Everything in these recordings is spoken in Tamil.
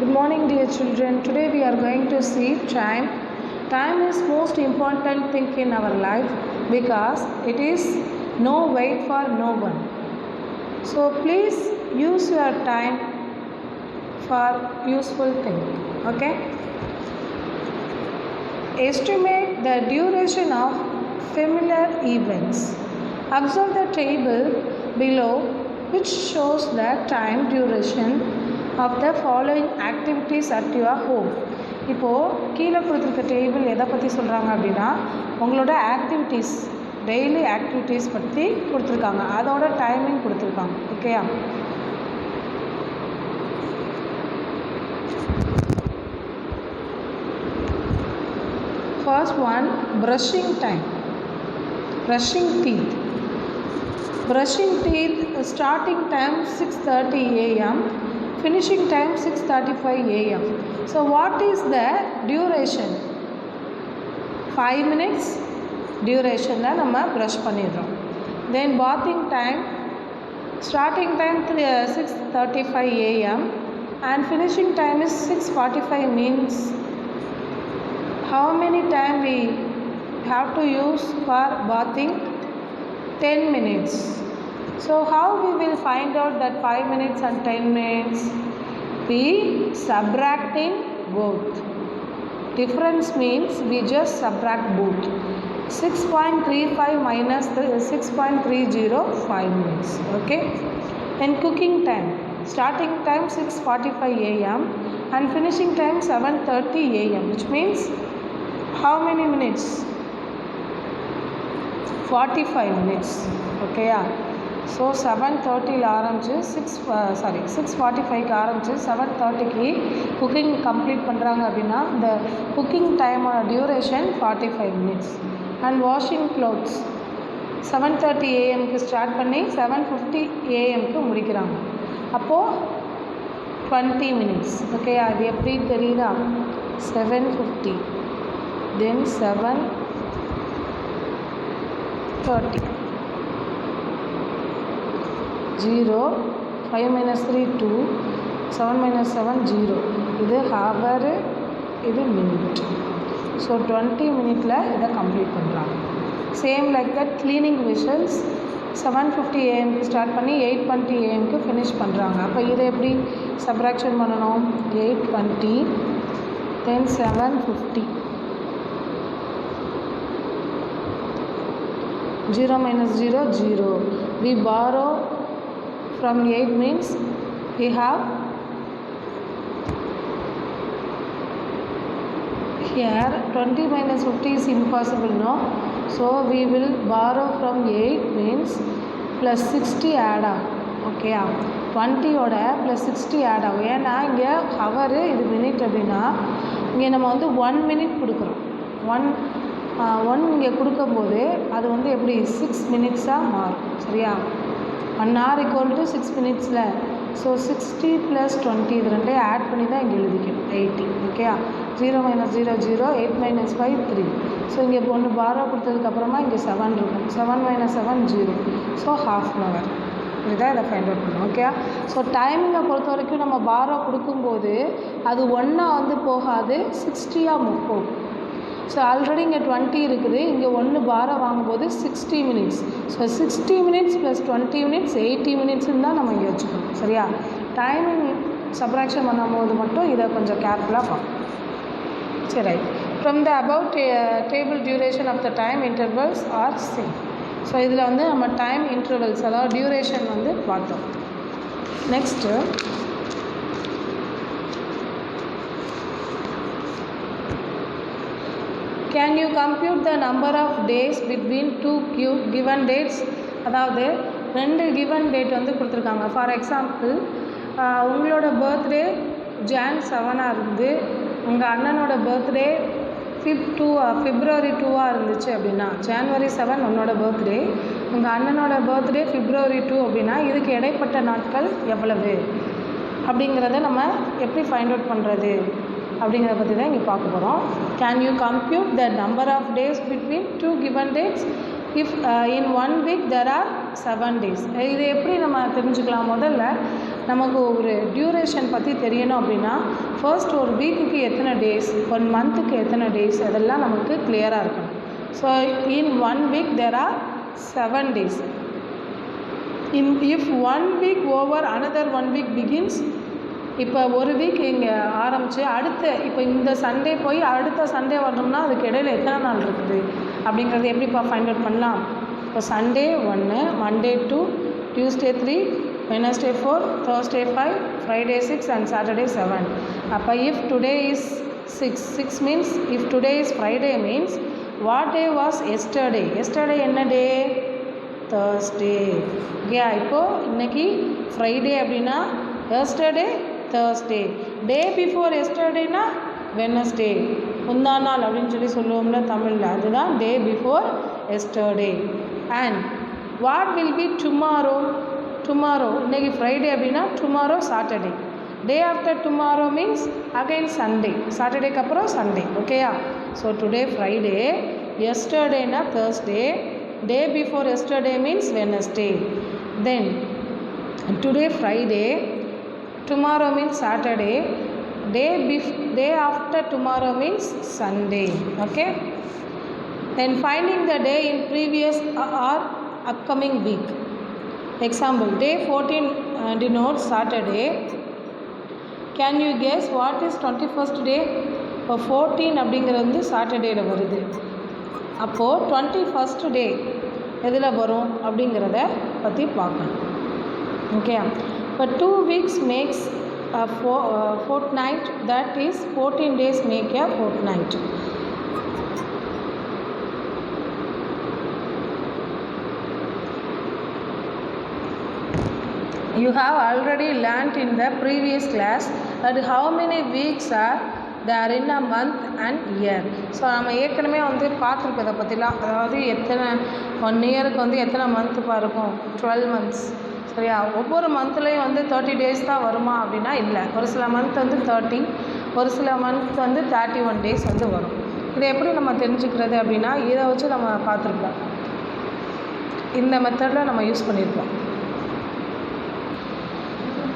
Good morning, dear children. Today we are going to see time. Time is most important thing in our life because it is no wait for no one. So please use your time for useful thing. Okay? Estimate the duration of familiar events. Observe the table below which shows the time duration of the following activities at your home. இப்போது கீழே கொடுத்துருக்க டேபிள் எதை பற்றி சொல்கிறாங்க அப்படின்னா உங்களோட ஆக்டிவிட்டீஸ் டெய்லி ஆக்டிவிட்டீஸ் பற்றி கொடுத்துருக்காங்க, அதோட டைமிங் கொடுத்துருக்காங்க. ஓகேயா? First one, brushing time. Brushing teeth. Brushing teeth starting time 6:30 a.m. finishing time 6:35 a.m. So what is the duration? 5 minutes duration la nama brush pannidrom. Then bathing time starting time 6:35 a.m. and finishing time is 6:45 means how many time we have to use for bathing? 10 minutes. So how we will find out that 5 minutes and 10 minutes? We subtracting both. Difference means we just subtract both. 6.35 minus 6.30, 5 minutes. Okay. Then cooking time. Starting time 6:45 a.m. and finishing time 7:30 a.m. which means how many minutes? 45 minutes. Okay, yeah. So 7:30 ஆரம்பிச்சு 6:45 ஆரம்பிச்சு 7:30 குக்கிங் கம்ப்ளீட் பண்ணுறாங்க அப்படின்னா இந்த குக்கிங் டைமோட duration 45 minutes. And washing clothes 7:30 AM start பண்ணி 7:50 AM முடிக்கிறாங்க. அப்போது 20 மினிட்ஸ். ஓகே, அது எப்படி தெரியுதா? 7:50 தென் 7:30 0 5 minus 3 2 7 minus 7 0. இது ஹவரு, இது மினிட். ஸோ 20 மினிட்டில் இதை கம்ப்ளீட் பண்ணுறாங்க. Same like that cleaning vessels 7:50 AM start பண்ணி 8:20 AM ஃபினிஷ் பண்ணுறாங்க. அப்போ இதை எப்படி சப்ராக்ஷன் பண்ணணும்? 8:20 தென் 7:50 0 minus 0 0. We borrow from 8 means we have here 20 minus 50 is impossible, no? So we will borrow from 8 means plus 60 add ஆகும். ஓகே, 20யோட ப்ளஸ் 60 ஆட் ஆகும். ஏன்னா இங்கே ஹவரு, இது மினிட் அப்படின்னா இங்கே நம்ம வந்து 1 மினிட் கொடுக்குறோம். ஒன் இங்கே கொடுக்கும்போது அது வந்து எப்படி 6 மினிட்ஸாக மாறும். சரியா? 1 hour equal to 6 minutesல. ஸோ 60 + 20 இது ரெண்டையும் ஆட் பண்ணி தான் இங்கே எழுதிக்கணும் 80. ஓகேயா? 0 minus 0 0 8 minus 5 3. ஸோ இங்கே ஒன்று பாரோ கொடுத்ததுக்கப்புறமா இங்கே 7 இருக்கும். 7 minus 7 0. So ½ an hour. இதுதான் இதை ஃபைண்ட் அவுட் பண்ணணும். ஓகே, ஸோ டைமிங்கை பொறுத்த வரைக்கும் நம்ம பாரோ கொடுக்கும்போது அது 1 வந்து போகாது, 60 போகும். ஸோ ஆல்ரெடி இங்கே 20 இருக்குது, இங்கே 1 பாரோ வாங்கும்போது 60 minutes. So 60 minutes plus 20 minutes 80 மினிட்ஸ்ன்னு தான் நம்ம இங்கே வச்சுக்கணும். சரியா? டைமிங் சப்ராக்ஷன் பண்ணும்போது மட்டும் இதை கொஞ்சம் கேர்ஃபுல்லாக பார்க்கணும். சரி, from the above table duration of the time intervals are same. So இதில் வந்து நம்ம டைம் இன்டர்வல்ஸ், அதாவது டியூரேஷன் வந்து பார்த்தோம். Next can you compute the number of days between two given dates? அதாவது 2 given date வந்து கொடுத்துருக்காங்க. ஃபார் எக்ஸாம்பிள், உங்களோட பர்த்டே Jan 7 இருந்து உங்கள் அண்ணனோட பர்த்டே February 2 இருந்துச்சு அப்படின்னா, January 7 உன்னோட பர்த்டே, உங்கள் அண்ணனோட பர்த்டே February 2 அப்படின்னா இதுக்கு இடைப்பட்ட நாட்கள் எவ்வளவு அப்படிங்கிறத நம்ம எப்படி ஃபைண்ட் அவுட் பண்ணுறது அப்படிங்கிறத பற்றி தான் இங்கே பார்க்க போகிறோம். Can you compute the number of days between 2 given dates? If in 1 week there are 7 days. இது எப்படி நம்ம தெரிஞ்சுக்கலாம்? முதல்ல நமக்கு ஒரு டியூரேஷன் பற்றி தெரியணும் அப்படின்னா ஃபர்ஸ்ட் ஒரு வீக்குக்கு எத்தனை டேஸ், 1 மந்த்துக்கு எத்தனை டேஸ், அதெல்லாம் நமக்கு கிளியராக இருக்கணும். So in 1 week there are 7 days. If 1 week over another 1 week begins, இப்போ ஒரு வீக் இங்கே ஆரம்பித்து அடுத்த இப்போ இந்த சண்டே போய் அடுத்த சண்டே வரணும்னா அதுக்கு இடையில எத்தனை நாள் இருக்குது அப்படிங்கிறது எப்படிப்பா ஃபைண்ட் அவுட் பண்ணலாம்? இப்போ Sunday 1, Monday 2, Tuesday 3, Wednesday 4, Thursday 5, Friday 6 and Saturday 7. அப்போ if today is 6 means if today is Friday means what day was yesterday? Yesterday என்ன டே? தேர்ஸ்டே. ஓகே, இப்போது இன்றைக்கி ஃப்ரைடே அப்படின்னா எஸ்டர்டே தேர்ஸ்டே. டே பிஃபோர் எஸ்டர்டேனா வெனஸ்டே, முந்தா நாள் அப்படின்னு சொல்லுவோம்ல தமிழில், அதுதான் day before yesterday. And what will be tomorrow? Tomorrow இன்றைக்கி ஃப்ரைடே அப்படின்னா tomorrow Saturday. Day after tomorrow means again Sunday, சாட்டர்டேக்கு அப்புறம் சண்டே. ஓகேயா? ஸோ டுடே ஃப்ரைடே, எஸ்டர்டேனா Thursday, day before yesterday means Wednesday. Then today Friday, tomorrow means Saturday, day after tomorrow means Sunday. Okay, then finding the day in previous or upcoming week. Example, day 14 denotes Saturday. Can you guess what is 21st day? இப்போ 14 அப்படிங்கிறது வந்து சாட்டர்டேயில் வருது. அப்போது 21st டே எதில் வரும் அப்படிங்கிறத பற்றி பார்க்கணும். ஓகே, இப்போ 2 weeks makes a fortnight, that is 14 days make a fortnight. You have already learnt in the previous class that how many weeks are there in a month and year. So நம்ம ஏற்கனவே வந்து பார்த்துருக்கோம் இதை பற்றிலாம். அதாவது எத்தனை 1 இயருக்கு வந்து எத்தனை மந்த்துப்பா இருக்கும்? 12 months. சரியா? ஒவ்வொரு மந்த்லேயும் வந்து 30 days தான் வருமா அப்படின்னா இல்லை. ஒரு சில மந்த் வந்து 30, ஒரு சில மந்த் வந்து 31 days வந்து வரும். இதை எப்படி நம்ம தெரிஞ்சுக்கிறது அப்படின்னா இதை வச்சு நம்ம பார்த்துருப்போம். இந்த மெத்தடில் நம்ம யூஸ் பண்ணியிருப்போம்.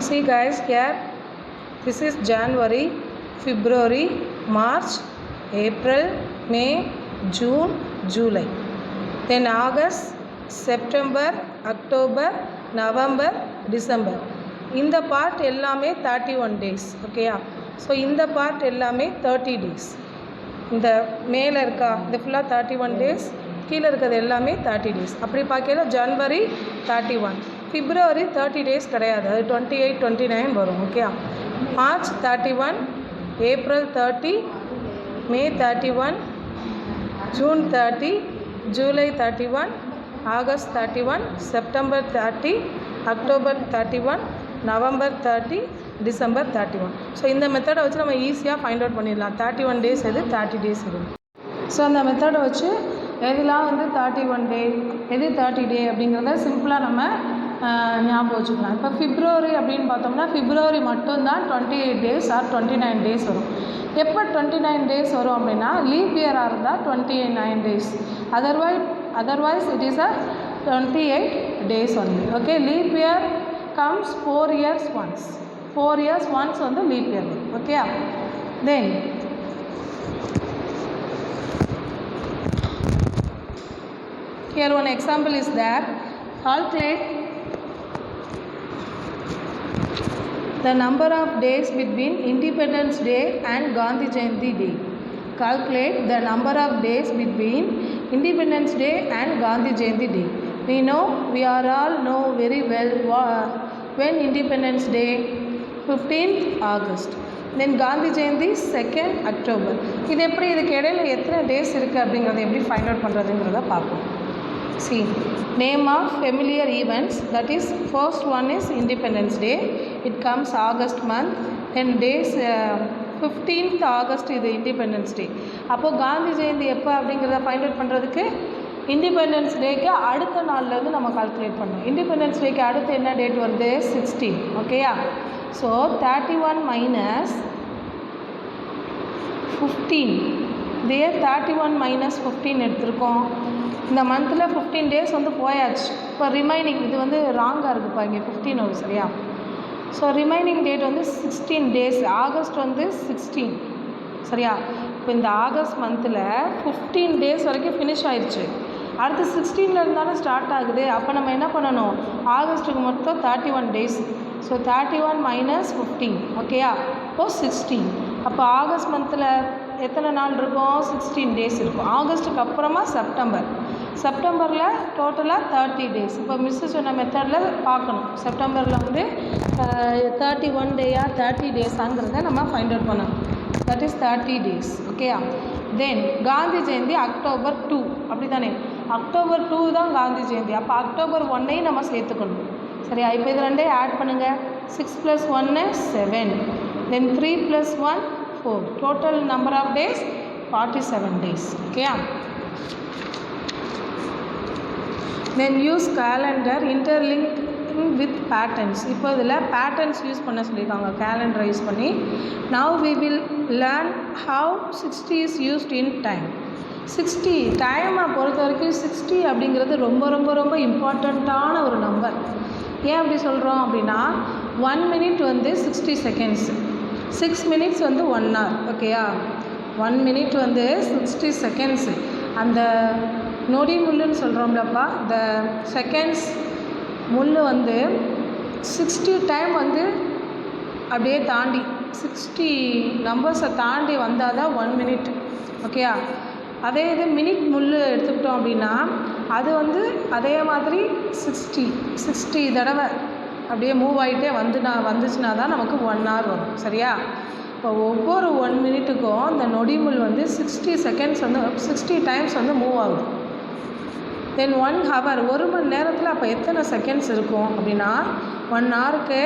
See guys, here this is January, February, March, April, May, June, July. Then August, September, October, November, December. இந்த பார்ட் எல்லாமே 31 days. ஓகேயா? ஸோ இந்த பார்ட் எல்லாமே 30 days. இந்த மேலே இருக்கா இது ஃபுல்லாக 31 days, கீழே இருக்கிறது எல்லாமே 30 days. அப்படி பார்க்கல ஜனவரி 31, பிப்ரவரி 30 days கிடையாது, அது 28, 29 வரும். ஓகே, மார்ச் 31, ஏப்ரல் 30, மே 31, June 30, July 31, August 31, September 30, October 31, November 30, December 31. So இந்த மெத்தடை வச்சு நம்ம ஈஸியாக ஃபைண்ட் அவுட் பண்ணிடலாம் 31 days எது 30 days எது. ஸோ அந்த மெத்தடை வச்சு எதுலாம் வந்து 31 day எது 30 day அப்படிங்கிறத சிம்பிளாக நம்ம ஞாபகம் வச்சுக்கலாம். இப்போ பிப்ரவரி அப்படின்னு பார்த்தோம்னா பிப்ரவரி மட்டும்தான் 28 days ஆர் 29 days வரும். எப்போ 29 days வரும் அப்படின்னா லீப் இயராக இருந்தால் 29 days, otherwise it is a 28 days only. Okay, leap year comes 4 years once. 4 years once வந்து லீப் இயர் வரும். Okay, then here one example is that calculate the number of days between Independence Day and Gandhi Jayanti Day. Calculate the number of days between Independence Day and Gandhi Jayanti Day. We all know very well when Independence Day 15th August, then Gandhi Jayanti 2nd October. இது எப்படி இதுக்கு இடையில எத்தனை டேஸ் இருக்குது அப்படிங்கிறத எப்படி ஃபைண்ட் அவுட் பண்ணுறதுங்கிறத பார்ப்போம். See, name of familiar events, that is first one is Independence Day, it comes August month, and days 15th August இது Independence Day. அப்போது காந்தி ஜெயந்தி எப்போ அப்படிங்கிறத ஃபைண்ட் அவுட் பண்ணுறதுக்கு இண்டிபெண்டன்ஸ் டேக்கு அடுத்த நாள்லேருந்து நம்ம கால்குலேட் பண்ணோம். இண்டிபெண்டன்ஸ் டேக்கு அடுத்து என்ன டேட் வருது? 16. ஓகேயா? ஸோ 31 minus 15, இதே 31 minus 15 எடுத்திருக்கோம். இந்த மந்தில் 15 days வந்து போயாச்சு. இப்போ ரிமைனிங் இது வந்து ராங்காக இருக்குப்பா, இங்கே 15 வரும். சரியா? ஸோ ரிமைனிங் டேட் வந்து 16 டேஸ். ஆகஸ்ட் வந்து 16 சரியா. இப்போ இந்த ஆகஸ்ட் மந்தில் 15 டேஸ் வரைக்கும் ஃபினிஷ் ஆயிடுச்சு. அடுத்து 16ல் இருந்தாலும் ஸ்டார்ட் ஆகுது. அப்போ நம்ம என்ன பண்ணணும், ஆகஸ்ட்டுக்கு மொத்தம் 31 டேஸ். ஸோ 31 மைனஸ் 15 ஓகேயா, இப்போது 16. அப்போ ஆகஸ்ட் மந்தில் எத்தனை நாள் இருக்கும், 16 டேஸ் இருக்கும். ஆகஸ்ட்டுக்கு அப்புறமா செப்டம்பரில் டோட்டலாக 30 டேஸ். இப்போ மிஸ்ஸு சொன்ன மெத்தடில் பார்க்கணும், செப்டம்பரில் வந்து 31 டேயா 30 டேஸாங்கிறத நம்ம ஃபைண்ட் அவுட் பண்ணணும். தட் இஸ் 30 டேஸ் ஓகேயா. தென் காந்தி ஜெயந்தி அக்டோபர் 2 அப்படி தானே, அக்டோபர் 2 தான் காந்தி ஜெயந்தி. அப்போ அக்டோபர் 1ஐயும் நம்ம சேர்த்துக்கணும் சரியா. இப்போ இது ரெண்டே ஆட் பண்ணுங்கள். 6 + 1 7, then 3 + 1 4. Total number of days 47 days ஓகேயா. Then use calendar interlink with patterns. இப்போ இதில் பேட்டர்ன்ஸ் யூஸ் பண்ண சொல்லியிருக்காங்க கேலண்டரை யூஸ் பண்ணி. Now we will learn how 60 is used in time. 60 டைமை பொறுத்த வரைக்கும் 60 அப்படிங்கிறது ரொம்ப ரொம்ப ரொம்ப இம்பார்ட்டண்ட்டான ஒரு நம்பர். ஏன் அப்படி சொல்கிறோம் அப்படின்னா 1 மினிட் வந்து 60 செகண்ட்ஸ், 6 மினிட்ஸ் வந்து 1 hour ஓகேயா. 1 மினிட் வந்து 60 செகண்ட்ஸு. அந்த நொடி முள்ளுன்னு சொல்கிறோம்லப்பா, இந்த செகண்ட்ஸ் முள் வந்து 60 டைம் வந்து அப்படியே தாண்டி 60 நம்பர்ஸை தாண்டி வந்தால் தான் 1 மினிட் ஓகேயா. அதே இது மினிட் முள் எடுத்துக்கிட்டோம் அப்படின்னா அது வந்து அதே மாதிரி 60 தடவை அப்படியே மூவ் ஆகிட்டே வந்துச்சுன்னா தான் நமக்கு 1 hour வரும் சரியா. இப்போ ஒவ்வொரு 1 மினிட்டுக்கும் இந்த நொடிமுள் வந்து 60 செகண்ட்ஸ் வந்து 60 டைம்ஸ் வந்து மூவ் ஆகுது. தென் 1 hour, 1 மணி நேரத்தில் அப்போ எத்தனை செகண்ட்ஸ் இருக்கும் அப்படின்னா 1 hourக்கு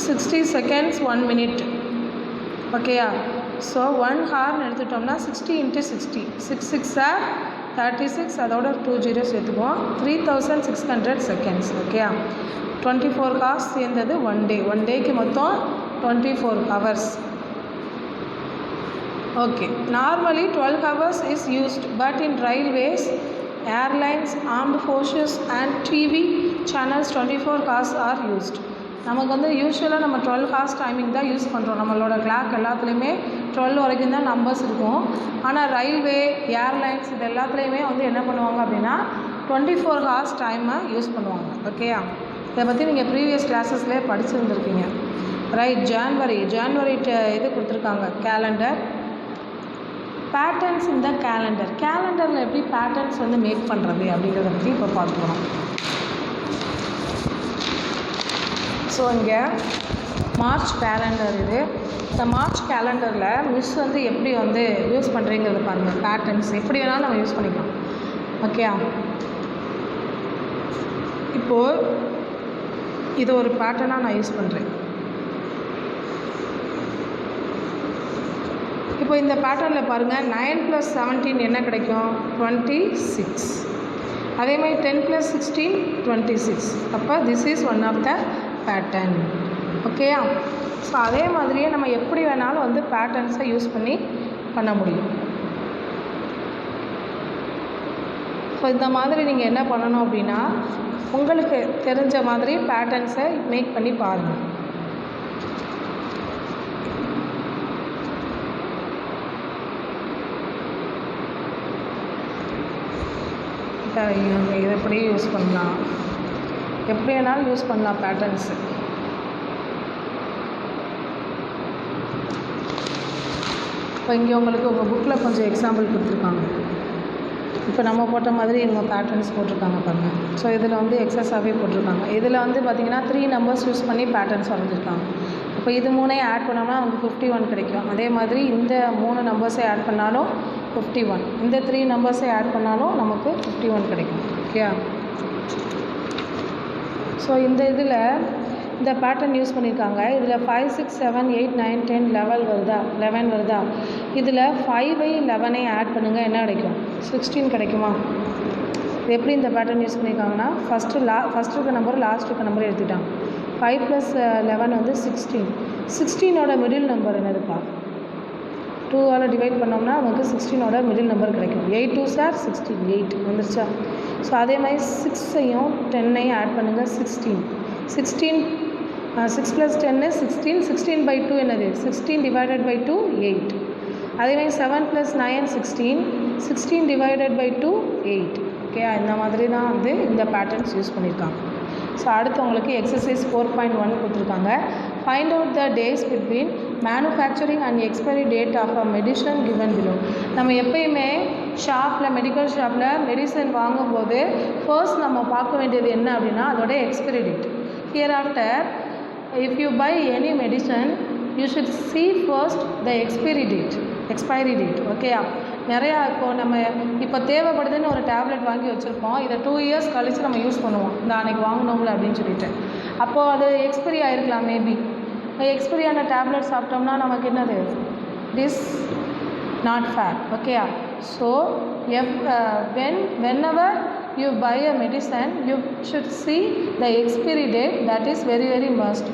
60 செகண்ட்ஸ் 1 மினிட் ஓகேயா. ஸோ 1 hourன்னு எடுத்துட்டோம்னா 60 × 60, 6 6 are 36, அதோட 2 0 சேர்த்துக்குவோம், 3600 செகண்ட்ஸ் ஓகேயா. 24 hours சேர்ந்தது 1 day. 1 டேக்கு மொத்தம் 24 hours. Okay, normally 12 hours is used, but in railways, airlines, armed forces and TV channels 24 hours are used. நமக்கு வந்து யூஸ்வலாக நம்ம 12 hours டைமிங் தான் யூஸ் பண்ணுறோம். நம்மளோட கிளாக் எல்லாத்துலேயுமே 12 வரைக்கும் தான் நம்பர்ஸ் இருக்கும். ஆனால் ரயில்வே, ஏர்லைன்ஸ் இது எல்லாத்துலேயுமே வந்து என்ன பண்ணுவாங்க அப்படின்னா 24 hours டைமை யூஸ் பண்ணுவாங்க ஓகேயா. இதை பற்றி நீங்கள் ப்ரீவியஸ் கிளாஸஸ்லேயே படிச்சுருந்துருக்கீங்க ரைட். ஜான்வரி இது கொடுத்துருக்காங்க கேலண்டர். பேட்டர்ன்ஸ் இந்த கேலண்டரில் எப்படி பேட்டர்ன்ஸ் வந்து மேக் பண்ணுறது அப்படிங்கிறத பற்றி இப்போ பார்த்துக்கணும். ஸோ இங்கே மார்ச் கேலண்டர் இது. இந்த மார்ச் கேலண்டரில் மிஸ் வந்து எப்படி வந்து யூஸ் பண்ணுறீங்கிறது பாருங்கள். பேட்டர்ன்ஸ் எப்படி வேணாலும் நம்ம யூஸ் பண்ணிக்கலாம் ஓகே. இப்போது இது ஒரு பேட்டர்னாக நான் யூஸ் பண்ணுறேன். இப்போ இந்த பேட்டர்னில் பாருங்கள் 9 + 17 என்ன கிடைக்கும், 26. அதே மாதிரி 10 + 16 26. அப்போ this is one of the pattern ஓகேயா. ஸோ அதே மாதிரியே நம்ம எப்படி வேணாலும் வந்து பேட்டர்ன்ஸை யூஸ் பண்ண முடியும். ஸோ இந்த மாதிரி நீங்கள் என்ன பண்ணணும் அப்படின்னா உங்களுக்கு தெரிஞ்ச மாதிரி பேட்டர்ன்ஸை மேக் பண்ணி பாருங்கள். இது எப்படி யூஸ் பண்ணலாம், எப்படி வேணாலும் யூஸ் பண்ணலாம் பேட்டர்ன்ஸு. இப்போ இங்கே உங்களுக்கு உங்கள் புக்கில் கொஞ்சம் எக்ஸாம்பிள் கொடுத்துருக்காங்க. இப்போ நம்ம போட்ட மாதிரி இவங்க பேட்டர்ன்ஸ் போட்டிருக்காங்க பாருங்கள். ஸோ இதில் வந்து எக்ஸஸாகவே போட்டிருக்காங்க. இதில் வந்து பார்த்திங்கன்னா 3 நம்பர்ஸ் யூஸ் பண்ணி பேட்டர்ன்ஸ் வரைஞ்சிருக்காங்க. இப்போ இது 3ஐயும் ஆட் பண்ணோம்னா நமக்கு 51 கிடைக்கும். அதே மாதிரி இந்த 3 நம்பர்ஸை ஆட் பண்ணாலும் 51, இந்த 3 நம்பர்ஸை ஆட் பண்ணாலும் நமக்கு 51 கிடைக்கும் ஓகே. ஸோ இந்த இதில் இந்த பேட்டர்ன் யூஸ் பண்ணியிருக்காங்க. இதில் 5 6 7 8 9 10 11 வருதா. இதில் 5ஐ 11ஐயும் ஆட் பண்ணுங்கள், என்ன கிடைக்கும், 16 கிடைக்குமா. இது எப்படி இந்த பேட்டர்ன் யூஸ் பண்ணியிருக்காங்கன்னா ஃபஸ்ட்டு இருக்க நம்பர் லாஸ்ட் இருக்க நம்பர் எடுத்துட்டாங்க. 5 + 11 வந்து 16. 16ஓட மிடில் நம்பர் என்னதுப்பா, 2ஆல் டிவைட் பண்ணோம்னா நமக்கு 16ஓட மிடில் நம்பர் கிடைக்கும். 8 2s are 16, 8 வந்துருச்சா. ஸோ அதே மாதிரி 6ஐயும் 10ஐயும் ஆட் பண்ணுங்கள், 16. 16 6 plus 10 is 16. 16 by 2 என்னது 16 divided by 2 8. அதே மாதிரி 7 plus 9 16. 16 divided by 2 8. ஓகே, இந்த மாதிரி தான் வந்து இந்த பேட்டர்ன்ஸ் யூஸ் பண்ணியிருக்காங்க. ஸோ அடுத்து உங்களுக்கு எக்ஸசைஸ் 4.1 கொடுத்துருக்காங்க. Find out the days between manufacturing and expiry date of a medicine given below. நம்ம எப்பயுமே ஷாப்பில் மெடிக்கல் ஷாப்பில் மெடிசன் வாங்கும்போது ஃபர்ஸ்ட் நம்ம பார்க்க வேண்டியது என்ன அப்படின்னா அதோட expiry date. Here after if you buy any medicine you should see first the expiry date. ஓகேயா, நிறையா இப்போது நம்ம இப்போ தேவைப்படுதுன்னு ஒரு டேப்லெட் வாங்கி வச்சுருப்போம், இதை 2 இயர்ஸ் கழித்து நம்ம யூஸ் பண்ணுவோம், இந்த அன்றைக்கி வாங்கினோம்ல அப்படின்னு சொல்லிட்டு. அப்போது அது எக்ஸ்பைரி ஆகிருக்கலாம். மேபி எக்ஸ்பைரியான டேப்லெட் சாப்பிட்டோம்னா நமக்கு என்னது திஸ் நாட் ஃபேர். ஓகேயா, so whenever you buy a medicine you should see the expiry date. That is very very must.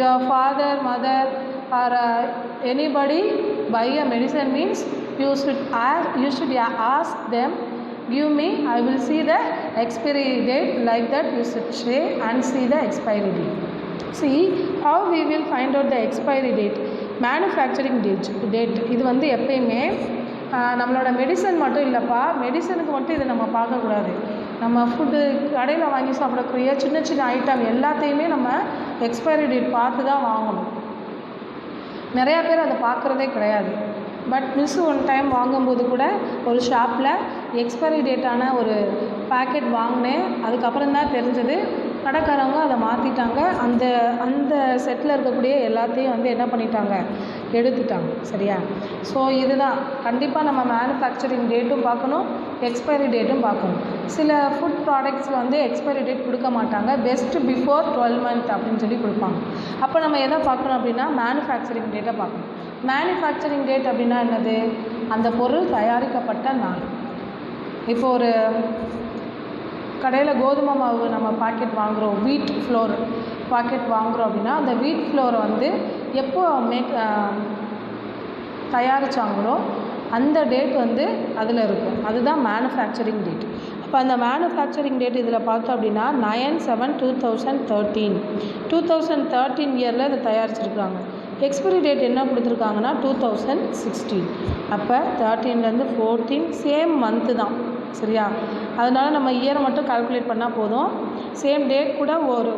Your father, mother or anybody buy a medicine means you should ask them, give me, I will see the expiry date. Like that you should say and see the expiry date. See how we will find out the expiry date. Manufacturing date இது வந்து எப்பயுமே நம்மளோட மெடிசன் மட்டும் இல்லைப்பா, மெடிசனுக்கு மட்டும் இதை நம்ம பார்க்கக்கூடாது. நம்ம ஃபுட்டு கடையில் வாங்கி சாப்பிடக்கூடிய சின்ன சின்ன ஐட்டம் எல்லாத்தையுமே நம்ம எக்ஸ்பைரி டேட் பார்த்து தான் வாங்கணும். நிறையா பேர் அதை பார்க்குறதே கிடையாது. பட் மிஸ் ஒன் டைம் வாங்கும்போது கூட ஒரு ஷாப்பில் எக்ஸ்பைரி டேட்டான ஒரு பேக்கெட் வாங்கினேன். அதுக்கப்புறம் தான் தெரிஞ்சது கடைக்காரவங்க அதை மாற்றிட்டாங்க. அந்த அந்த செட்டில் இருக்கக்கூடிய எல்லாத்தையும் வந்து என்ன பண்ணிட்டாங்க, எடுத்துட்டாங்க. சரியா, ஸோ இதுதான் கண்டிப்பாக நம்ம மேனுஃபேக்சரிங் டேட்டும் பார்க்கணும், எக்ஸ்பைரி டேட்டும் பார்க்கணும். சில ஃபுட் ப்ராடக்ட்ஸில் வந்து எக்ஸ்பைரி டேட் கொடுக்க மாட்டாங்க, பெஸ்ட் பிஃபோர் 12 months அப்படின்னு சொல்லி கொடுப்பாங்க. அப்போ நம்ம எதை பார்க்கணும் அப்படின்னா மேனுஃபேக்சரிங் டேட்டை பார்க்கணும். மேனுஃபேக்சரிங் டேட் அப்படின்னா என்னது, அந்த பொருள் தயாரிக்கப்பட்ட நாள். இப்போ ஒரு கடையில் கோதுமை மாவு நம்ம பாக்கெட் வாங்குகிறோம், வீட் ஃப்ளோர் பாக்கெட் வாங்குகிறோம் அப்படின்னா அந்த வீட் ஃப்ளோரை வந்து எப்போ தயாரித்தாங்களோ அந்த டேட் வந்து அதில் இருக்கும். அதுதான் மேனுஃபேக்சரிங் டேட். அப்போ அந்த மேனுஃபேக்சரிங் டேட் இதில் பார்த்தோம் அப்படின்னா 9/7/2013 2013 இயரில் இதை தயாரிச்சிருக்காங்க. எக்ஸ்பைரி டேட் என்ன கொடுத்துருக்காங்கன்னா 2016. அப்போ 13லேருந்து 14 சேம் மந்த்து தான். சரியா, அதனால் நம்ம இயரை மட்டும் கால்குலேட் பண்ணால் போதும். சேம் டேட் கூட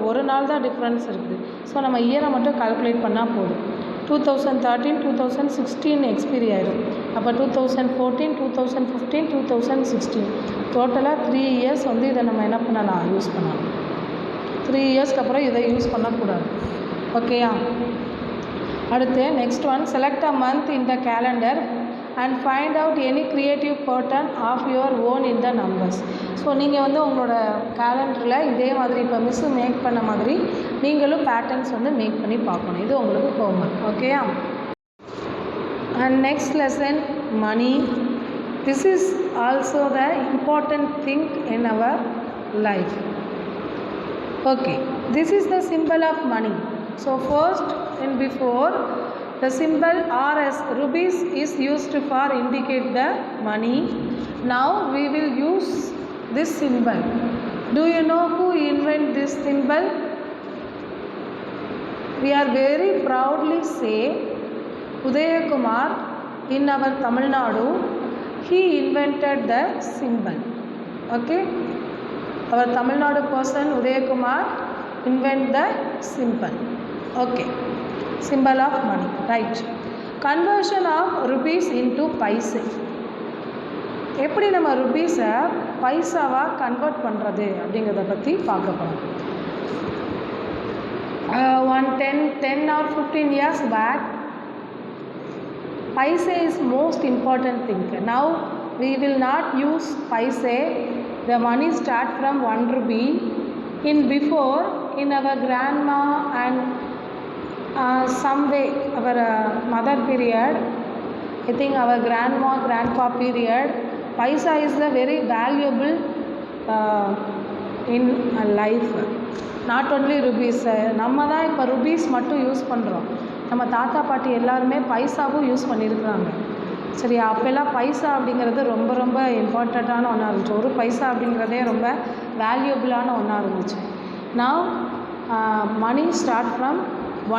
ஒரு நாள் தான் டிஃப்ரென்ஸ் இருக்குது. ஸோ நம்ம இயரை மட்டும் கால்குலேட் பண்ணால் போதும். 2013 2016 எக்ஸ்பைரி ஆயிடும். அப்போ 2014 2015 2016 டோட்டலாக 3 இயர்ஸ் வந்து இதை நம்ம என்ன பண்ணலாம், யூஸ் பண்ணலாம். 3 இயர்ஸ்க்கு அப்புறம் இதை யூஸ் பண்ணக்கூடாது. ஓகேயா, அடுத்து next one, select a month in the calendar and find out any creative pattern of your own in the numbers. So நீங்கள் வந்து உங்களோட கேலண்டரில் இதே மாதிரி இப்போ மிஸ்ஸு மேக் பண்ண மாதிரி நீங்களும் பேட்டர்ன்ஸ் வந்து மேக் பண்ணி பார்க்கணும். இது உங்களுக்கு ஹோம்ஒர்க். ஓகேயா, and next lesson money. This is also the important thing in our life. Okay, this is the simple of money. So first and before the symbol RS, rupees, is used for indicate the money. Now we will use this symbol. Do you know who invented this symbol? We are very proudly say Udaya Kumar in our Tamil Nadu. He invented the symbol. Okay, our Tamil Nadu person Udaya Kumar invent the symbol. Okay, symbol of money, right? Conversion of rupees into paise. எப்படி நம்ம ருபீஸை பைசாவாக கன்வெர்ட் பண்ணுறது அப்படிங்கிறத பற்றி பார்க்க போகிறோம். 10 or 15 years back, paise is most important thing. Now we will not use paise. The money start from 1 rupee. In before, in our grandma and some way our mother period, I think our grandma grandpa period, paisa is the very valuable in life. Not only rupees. நம்ம தான் இப்போ ருபீஸ் மட்டும் யூஸ் பண்ணுறோம். நம்ம தாத்தா பாட்டி எல்லாருமே பைசாவும் யூஸ் பண்ணியிருக்கிறாங்க. சரி, அப்போல்லாம் பைசா அப்படிங்கிறது ரொம்ப ரொம்ப இம்பார்ட்டண்ட்டான ஒன்றா இருந்துச்சு. ஒரு பைசா அப்படிங்கிறதே ரொம்ப வேல்யூபிளான ஒன்றா இருந்துச்சு. Now money start from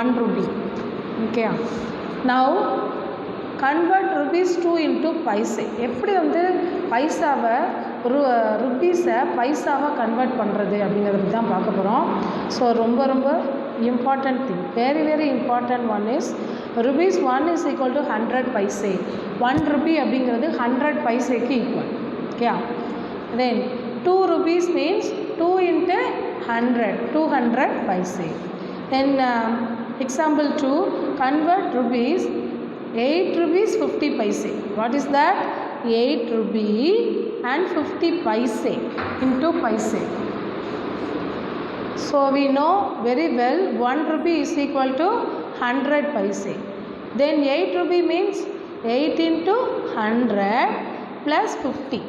1 rupee. Okay. Now convert rupees 2 into paise. எப்படி வந்து பைசாவை ருபீஸை பைசாவை கன்வெர்ட் பண்ணுறது அப்படிங்கிறத பற்றி தான் பார்க்க போகிறோம். ஸோ ரொம்ப ரொம்ப important thing, very very important one is rupees 1 is equal to 100 paise. 1 rupee அப்படிங்கிறது 100 பைசேக்கு equal. Okay. Then 2 rupees means 2 into 100, 200 paise. Then example 2, convert rupees 8 rupees 50 paise. What is that? 8 rupee and 50 paise into paise. So we know very well 1 rupee is equal to 100 paise. Then 8 rupee means 8 into 100 plus 50.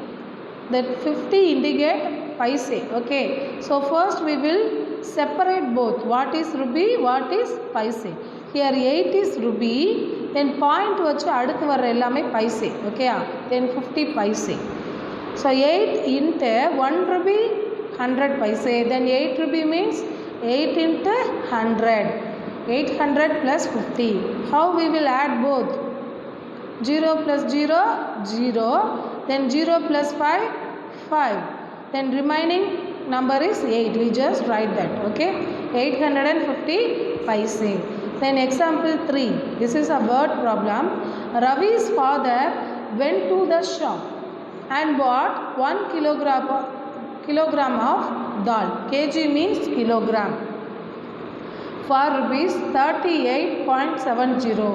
That 50 indicate paise. Okay. So first we will separate both. What is rupee? What is paise? Here 8 is rupee. Then point வச்சு அடுத்து வர எல்லாமே paise. Okay. Then 50 paise. So 8 into 1 rupee 100 paise. Then 8 rupee means 8 into 100. 800 plus 50. How we will add both? 0 plus 0, 0. Then 0 plus 5, 5. Then remaining number is 8. We just write that. Okay. 850 paise. Then example 3. This is a word problem. Ravi's father went to the shop and bought 1 kilogram of dal. Kg means kilogram. For rupees 38.70.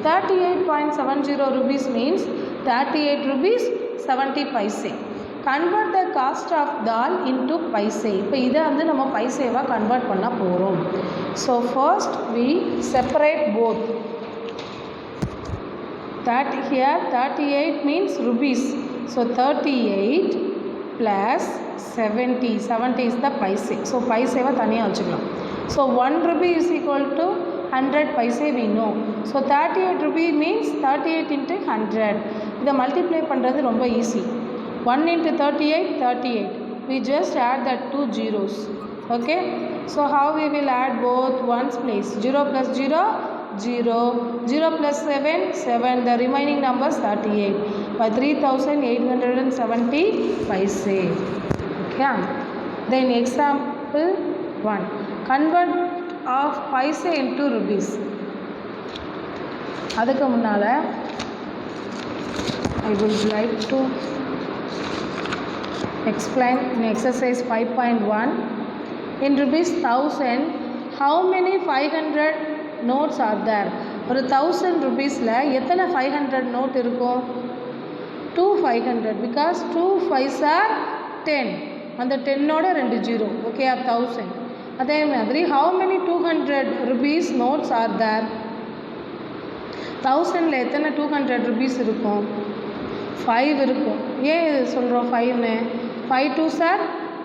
38.70 rupees means 38 rupees 70 paise. Convert the cost of dal into paise. இப்போ இதை வந்து நம்ம பைசேவாக கன்வெர்ட் பண்ண போகிறோம். So first we separate both. That here 38 means rupees. So 38 plus 70. 70 is the paise. So பைசேவாக தனியாக வச்சுக்கலாம். So 1 rupee is equal to 100 paise we know. So 38 rupee means 38 into 100. இதை மல்டிப்ளை பண்ணுறது ரொம்ப easy. 1 into 38, 38. We just add that 2 zeros. Okay. So how we will add both ones place? 0 plus 0, 0. 0 plus 7, 7. The remaining numbers 38. By 3870 paise. Okay. Then example 1. Convert of paise into rupees. அதுக்கு முன்னால் I would like to explain in exercise 5.1. In rupees 1000, how many 500 notes are there? ஒரு 1000 rupeesல எத்தனை 500 note இருக்கும்? 2 500 because 2 5s are 10. அந்த 10ஓட 2 0. Okay, 1000. அதே மாதிரி how many 200 rupees notes are there? 1000ல எத்தனை 200 rupees இருக்கும்? 5 இருக்கும். ஏன் சொல்கிறோம் 5ன்னு? 5 2s are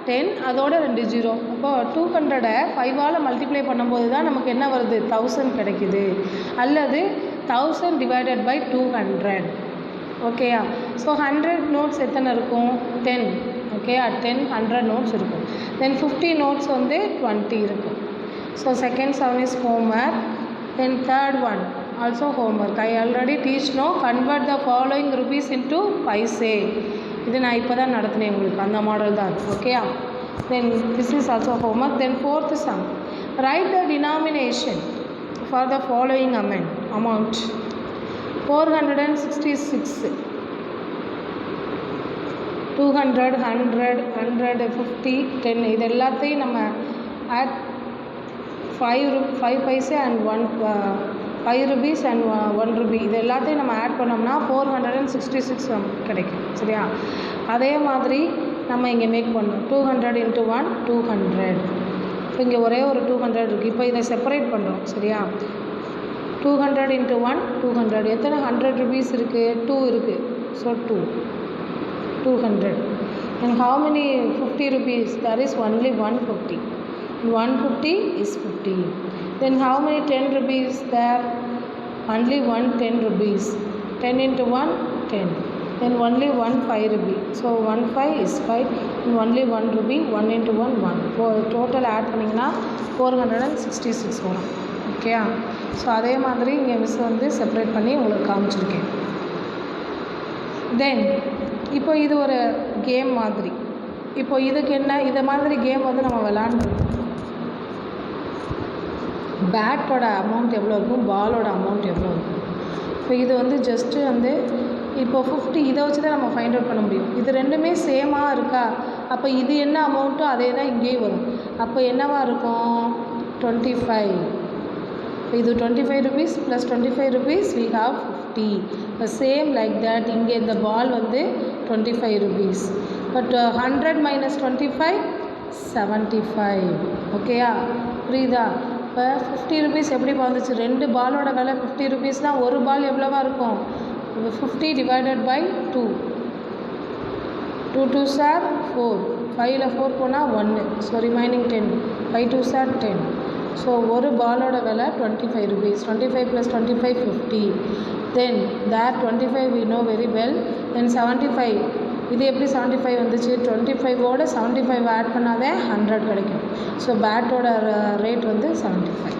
10, அதோட 2 0. அப்போ 200 5ஆல் மல்டிப்ளை பண்ணும்போது தான் நமக்கு என்ன வருது? 1000 கிடைக்குது. அல்லது 1000 divided by 200. ஓகேயா? ஸோ 100 notes எத்தனை இருக்கும்? 10. ஓகே, 10 100 notes இருக்கும். தென் 50 notes வந்து 20 இருக்கும். So second sum is homework. Then third one also homework. I already teach no convert the following rupees into paise. இது நான் இப்போ தான் நடத்தினேன் உங்களுக்கு, அந்த மாடல் தான். Okay. Then this is also homework. Then fourth some, right the denomination for the following amount 466. 200, 100, 100, 50, 10 இது எல்லாத்தையும் நம்ம add 5 paise and 5 rupees and 1 rupee இது எல்லாத்தையும் நம்ம ஆட் பண்ணோம்னா 466 கிடைக்கும். சரியா? அதே மாதிரி நம்ம இங்கே மேக் பண்ணோம் 200 into 1 200. இப்போ இங்கே ஒரே ஒரு 200 இருக்குது. இப்போ இதை செப்பரேட் பண்ணுறோம். சரியா? 200 into 1 200. எத்தனை 100 rupees இருக்குது? 2 இருக்குது. So 200. And how many 50 rupees? There is only 150. 150 is 50. Then how many 10 rupees there? Only 10 rupees. 10 into 1 10. then only 1 5 rupee. So 1 5 is 5 and only 1 rupee. 1 into 1 1. For total add பண்ணிங்கன்னா 466 வரும். ஓகே. ஸோ அதே மாதிரி இங்கே மிஸ் வந்து செப்பரேட் பண்ணி உங்களுக்கு காமிச்சிருக்கேன். தென் இப்போ இது ஒரு கேம் மாதிரி. இப்போ இதுக்கு என்ன, இதை மாதிரி கேம் வந்து நம்ம விளாண்டுருக்கோம். பேட்டோட அமௌண்ட் எவ்வளோ இருக்கும், பாலோட அமௌண்ட் எவ்வளோ இருக்கும். இப்போ இது வந்து ஜஸ்ட்டு வந்து இப்போ 50 இதை வச்சு தான் நம்ம ஃபைண்ட் அவுட் பண்ண முடியும். இது ரெண்டுமே சேமாக இருக்கா, அப்போ இது என்ன அமௌண்ட்டோ அதே தான் இங்கேயும் வரும். அப்போ என்னவா இருக்கும், 25. இது 25 rupees plus 25 rupees we have 50. Same like that இங்கே இந்த பால் வந்து 25 rupees. But 100 minus 25 75. ஓகேயா, புரியுதா? இப்போ 50 rupees எப்படி வந்துச்சு, ரெண்டு பாலோட விலை 50 rupeesனால் ஒரு பால் எவ்வளோவா இருக்கும், 50 divided by 2. 2 2s are 4. 5ல் 4 போனால் 1. So remaining 10. 5 2s are 10. So ஒரு பாலோட விலை 25 rupees. 25 + 25 50. Then that 25 we know very well. then 75. இது எப்படி 75 வந்துச்சு, 25ஓட 75 ஆட் பண்ணாதே 100 கிடைக்கும். ஸோ பேட்டோட ரேட் வந்து 75.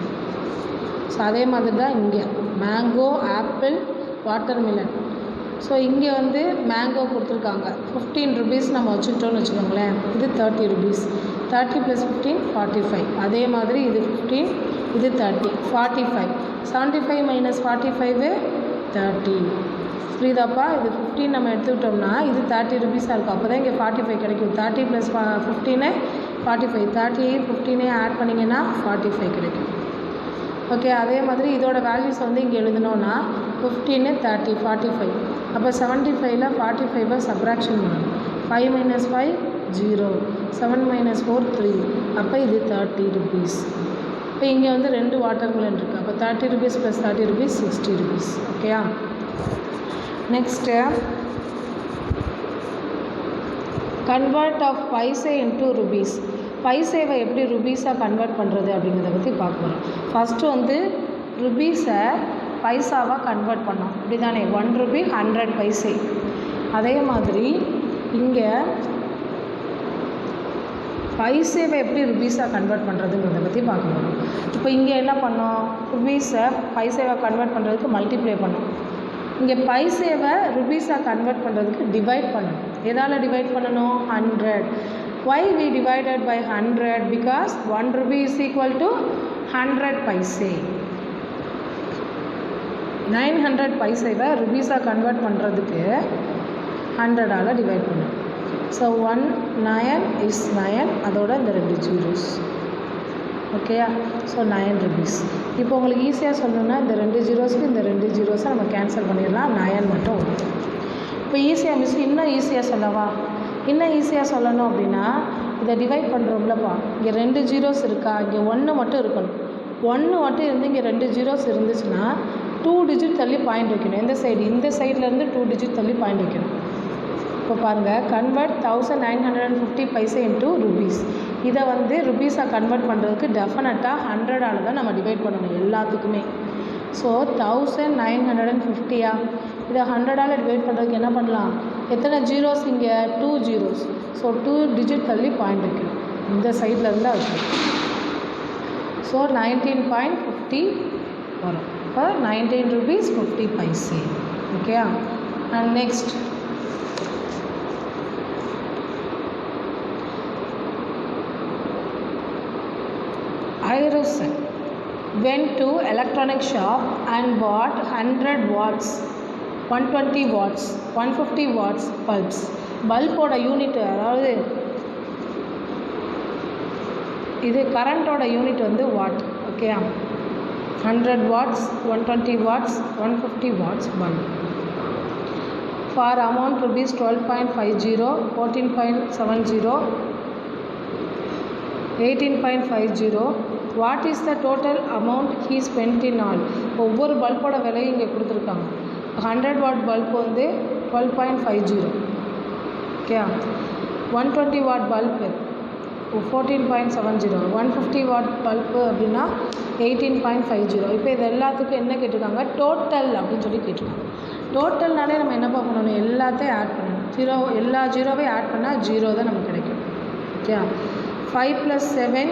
ஸோ அதே மாதிரி தான் இங்கே மேங்கோ, ஆப்பிள், வாட்டர்மெலன். ஸோ இங்கே வந்து மேங்கோ கொடுத்துருக்காங்க 15 rupees நம்ம வச்சுக்கிட்டோன்னு வச்சுக்கோங்களேன். இது 30 rupees. 30 + 15 45. அதே மாதிரி இது 15, இது 30 45. 75 - 45 30. புரியுதாப்பா? இது 15 நம்ம எடுத்துக்கிட்டோம்னா இது 30 rupees-ஆக இருக்கும். அப்போ தான் இங்கே 45 கிடைக்கும். 30 + 15 45. 30 15 ஆட் பண்ணிங்கன்னா 45 கிடைக்கும். ஓகே. அதே மாதிரி இதோட வேல்யூஸ் வந்து இங்கே எழுதணும்னா 15 30 45. அப்போ 75ல் 45 சப்ராக்ஷன் பண்ணணும். 5 - 5 0. 7 - 4 3. அப்போ இது 30 rupees. இப்போ இங்கே வந்து 2 வாட்டர்மெலன் இருக்குது. அப்போ 30 rupees + 30 rupees 60 rupees. ஓகேயா. Next convert of paise into rupees. பைசேவை எப்படி ருபீஸாக கன்வெர்ட் பண்ணுறது அப்படிங்கிறத பற்றி பார்க்குறோம். ஃபஸ்ட்டு வந்து ருபீஸை பைசாவாக கன்வெர்ட் பண்ணோம், அப்படி தானே. 1 rupee 100 பைசே. அதே மாதிரி இங்கே பைசேவை எப்படி ருபீஸாக கன்வெர்ட் பண்ணுறதுங்கிறத பற்றி பார்க்கணும். இப்போ இங்கே என்ன பண்ணோம், ருபீஸை பைசேவை கன்வெர்ட் பண்ணுறதுக்கு மல்டிப்ளை பண்ணோம். இங்கே பைசேவை ருபீஸாக கன்வெர்ட் பண்ணுறதுக்கு டிவைட் பண்ணணும். எதால் டிவைட் பண்ணணும், 100. why we divided by 100, because 1 rupee is equal to 100 paise. 900 பைசேவை ருபீஸாக convert பண்ணுறதுக்கு 100ஆல் டிவைட் பண்ணணும். ஸோ 1 9 is 9, அதோட இந்த 2 ஜீரோஸ். ஓகேயா. So 9 rupees. இப்போ உங்களுக்கு ஈஸியாக சொல்லணுன்னா இந்த 2 ஜீரோஸ்க்கு இந்த 2 ஜீரோஸை நம்ம கேன்சல் பண்ணிடலாம். 9 மட்டும் வரும். இப்போ ஈஸியாக மிஸ் இன்னும் ஈஸியாக சொல்லவா, இன்னும் ஈஸியாக சொல்லணும் அப்படின்னா இதை டிவைட் பண்ணுறோம்லப்பா. இங்கே 2 ஜீரோஸ் இருக்கா, இங்கே 1 மட்டும் இருக்கணும். 1 மட்டும் இருந்து இங்கே 2 ஜீரோஸ் இருந்துச்சுன்னா 2 டிஜிட் தள்ளி பாயிண்ட் வைக்கணும். எந்த சைடு, இந்த சைட்லேருந்து 2 டிஜிட் தள்ளி பாயிண்ட் வைக்கணும். இப்போ பாருங்கள், கன்வெர்ட் 1950 பைசே இன்ட்டு ருபீஸ். இதை வந்து ருபீஸாக கன்வெர்ட் பண்ணுறதுக்கு டெஃபினட்டாக 100ஆல் தான் நம்ம டிவைட் பண்ணணும் எல்லாத்துக்குமே. ஸோ 1950யா, இதை 100ஆல் டிவைட் பண்ணுறதுக்கு என்ன பண்ணலாம், எத்தனை ஜீரோஸ் இங்கே, 2 ஜீரோஸ். ஸோ 2 டிஜிட் தள்ளி பாயிண்ட் வைக்கணும், இந்த சைடில் இருந்தால் வைக்கணும். ஸோ 19.50 வரும். இப்போ 19 rupees 50 paise. Okay. And next Irusan went to electronic shop and bought 100 watts, 120 watts, 150 watts bulbs. பல்போட unit, அதாவது இது கரண்ட்டோட யூனிட் வந்து what. Okay. 100 watts, 120 watts, 150 watts bulb. For amount rupees 12.50, 14.70, 18.50. What is the total amount he spent in all? ஒவ்வொரு பல்போட விலையும் இங்கே கொடுத்துருக்காங்க. 100 watt பல்ப் வந்து 12.50. Okay. 120 watt bulb 14.70. 150 watt bulb அப்படின்னா 18.50. இப்போ இது எல்லாத்துக்கும் என்ன கேட்டிருக்காங்க, டோட்டல் அப்படின்னு சொல்லி கேட்டிருக்காங்க. டோட்டல்னாலே நம்ம என்னப்பா பண்ணணும், எல்லாத்தையும் ஆட் பண்ணணும். எல்லா ஜீரோவையும் ஆட் பண்ணால் 0 தான் நமக்கு கிடைக்கும். ஓகே, 5 + 7,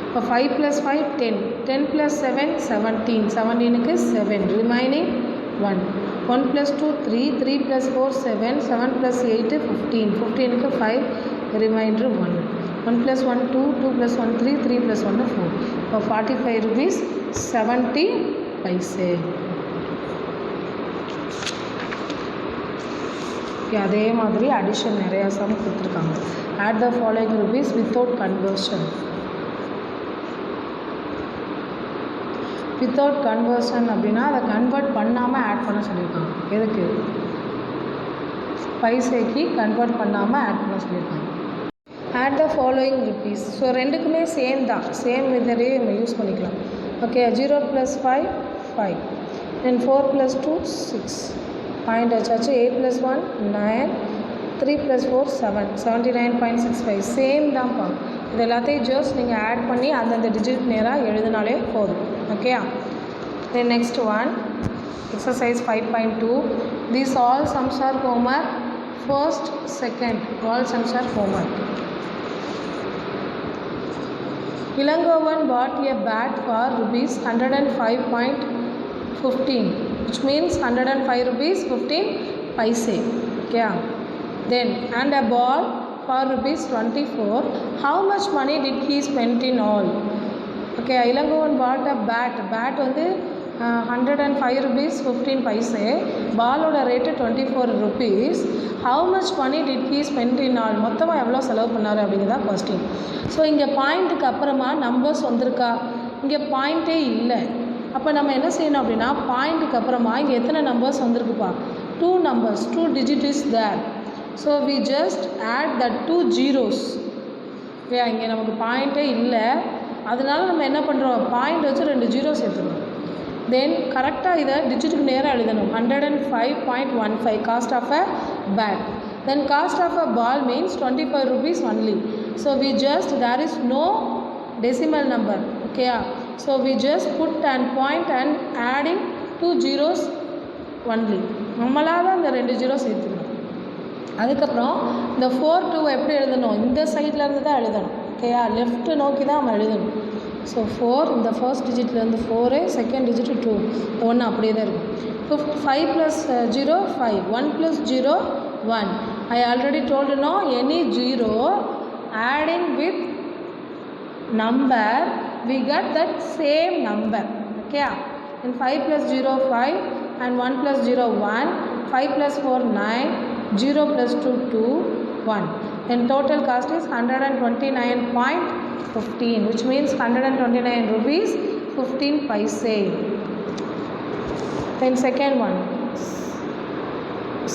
இப்போ 5 + 5 10, 10 + 7 17, 17க்கு 7, ரிமைனிங் 1, 1 + 2 3, 3 + 4 7, 7 + 8 15, 15க்கு 5, ரிமைண்டர் 1, 1 + 1 2, 2 + 1 3, 3 + 1 4, இப்போ 45 rupees 70 paise. அதே மாதிரி அடிஷன் நிறையா சம் கொடுத்துருக்காங்க. Add the following rupees without conversion. Without conversion அப்படின்னா அதை கன்வெர்ட் பண்ணாமல் ஆட் பண்ண சொல்லியிருக்காங்க. எதுக்கு, பைசைக்கு கன்வெர்ட் பண்ணாமல் ஆட் பண்ண சொல்லியிருக்காங்க. Add the following rupees. So ரெண்டுக்குமே சேம் தான், சேம் மெத்தடே நம்ம யூஸ் பண்ணிக்கலாம். ஓகே, 0 + 5 5, தென் 4 + 2 6, பாயிண்ட் வச்சாச்சு. 8 + 1 9, 3 + 4 7, 79.65, சேம் தான்ப்பா. இது எல்லாத்தையும் ஜஸ்ட் நீங்கள் ஆட் பண்ணி அந்தந்த டிஜிட் நேராக எழுதினாலே போதும். Okay, then next one, exercise 5.2. These all sums are homework. First, second, all sums are homework. Ilangovan bought a bat for rupees 105.15, which means 105 rupees 15 paise. Okay, then and a ball for rupees 24. How much money did he spend in all? Okay, Ilangovan bought a bat. Bat வந்து 105 rupees 15 paise. பாலோட rate 24 rupees. How much money did he spend in all? மொத்தமாக எவ்வளோ செலவு பண்ணார் அப்படிங்கிறதா கொஸ்டின். ஸோ இங்கே பாயிண்ட்டுக்கு அப்புறமா நம்பர்ஸ் வந்திருக்கா, இங்கே பாயிண்ட்டே இல்லை. அப்போ நம்ம என்ன செய்யணும் அப்படின்னா, பாயிண்ட்டுக்கு அப்புறமா இங்கே எத்தனை numbers வந்திருக்குப்பா, 2 numbers, 2 digit is there. So we just add that 2 zeros. Okay, இங்கே நமக்கு பாயிண்ட்டே இல்லை, அதனால நம்ம என்ன பண்ணுறோம், பாயிண்ட் வச்சு 2 ஜீரோ சேர்த்துக்கணும். தென் கரெக்டாக இதை டிஜிட்டுக்கு நேராக எழுதணும். 105.15 cost of a bat. Then cost of a ball means 25 rupees only. So we just there is no decimal number. ஓகேயா, so we just put and point and adding 2 zeros only. நம்மளாக தான் இந்த 2 ஜீரோ சேர்த்துக்கணும். அதுக்கப்புறம் இந்த 4 2 எப்படி எழுதணும், இந்த சைட்லேருந்து தான் எழுதணும். ஓகேயா, லெஃப்ட்டு நோக்கி தான் நம்ம எழுதணும். ஸோ 4 இந்த ஃபர்ஸ்ட் டிஜிட்லேருந்து 4, செகண்ட் டிஜிட் 2, 1 அப்படியே தான் இருக்கும். 5 + 0 5, 1 + 0 1. I already told you no, any zero adding with number we get that same number. Okay, and 5 + 0 5 and 1 + 0 1, 5 + 4 9, 0 + 2 2 1. And total cost is 129.15, which means 129 rupees 15 paise. Then second one,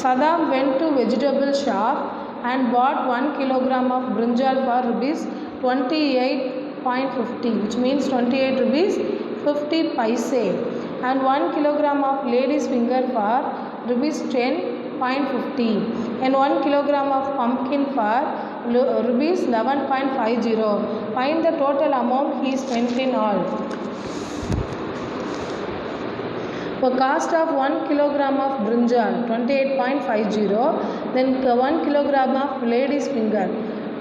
Saddam went to vegetable shop and bought 1 kilogram of brinjal for rupees 28.50, which means 28 rupees 50 paise, and 1 kilogram of lady's finger for rupees 10.50, and 1 kilogram of pumpkin for rupees 11.50. Find the total amount he spent in all. For cost of 1 kilogram of brinjal 28.50, then 1 kilogram of lady's finger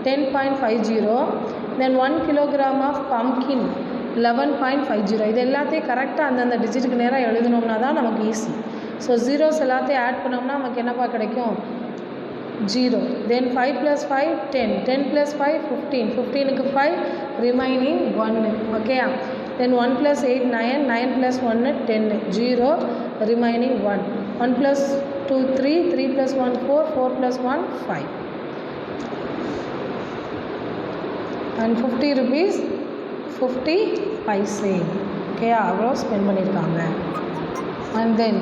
10.50, then 1 kilogram of pumpkin 11.50. இது எல்லாத்தையும் கரெக்டாக அந்தந்த டிஜிட்டுக்கு நேராக எழுதணும்னா தான் நமக்கு ஈஸி. ஸோ ஜீரோஸ் எல்லாத்தையும் ஆட் பண்ணோம்னா நமக்கு என்னப்பா கிடைக்கும், 0. தென் 5 + 5 10, 10 + 5 15, 15க்கு 5, ரிமைனிங் 1. ஓகேயா, தென் 1 + 8 9, 9 + 1 10, 0, ரிமைனிங் 1. 1 + 2 3, 3 + 1 4, 4 + 1 5, and 50 rupees 50 paise. ஓகேயா, அவ்வளோ ஸ்பெண்ட் பண்ணியிருக்காங்க. And then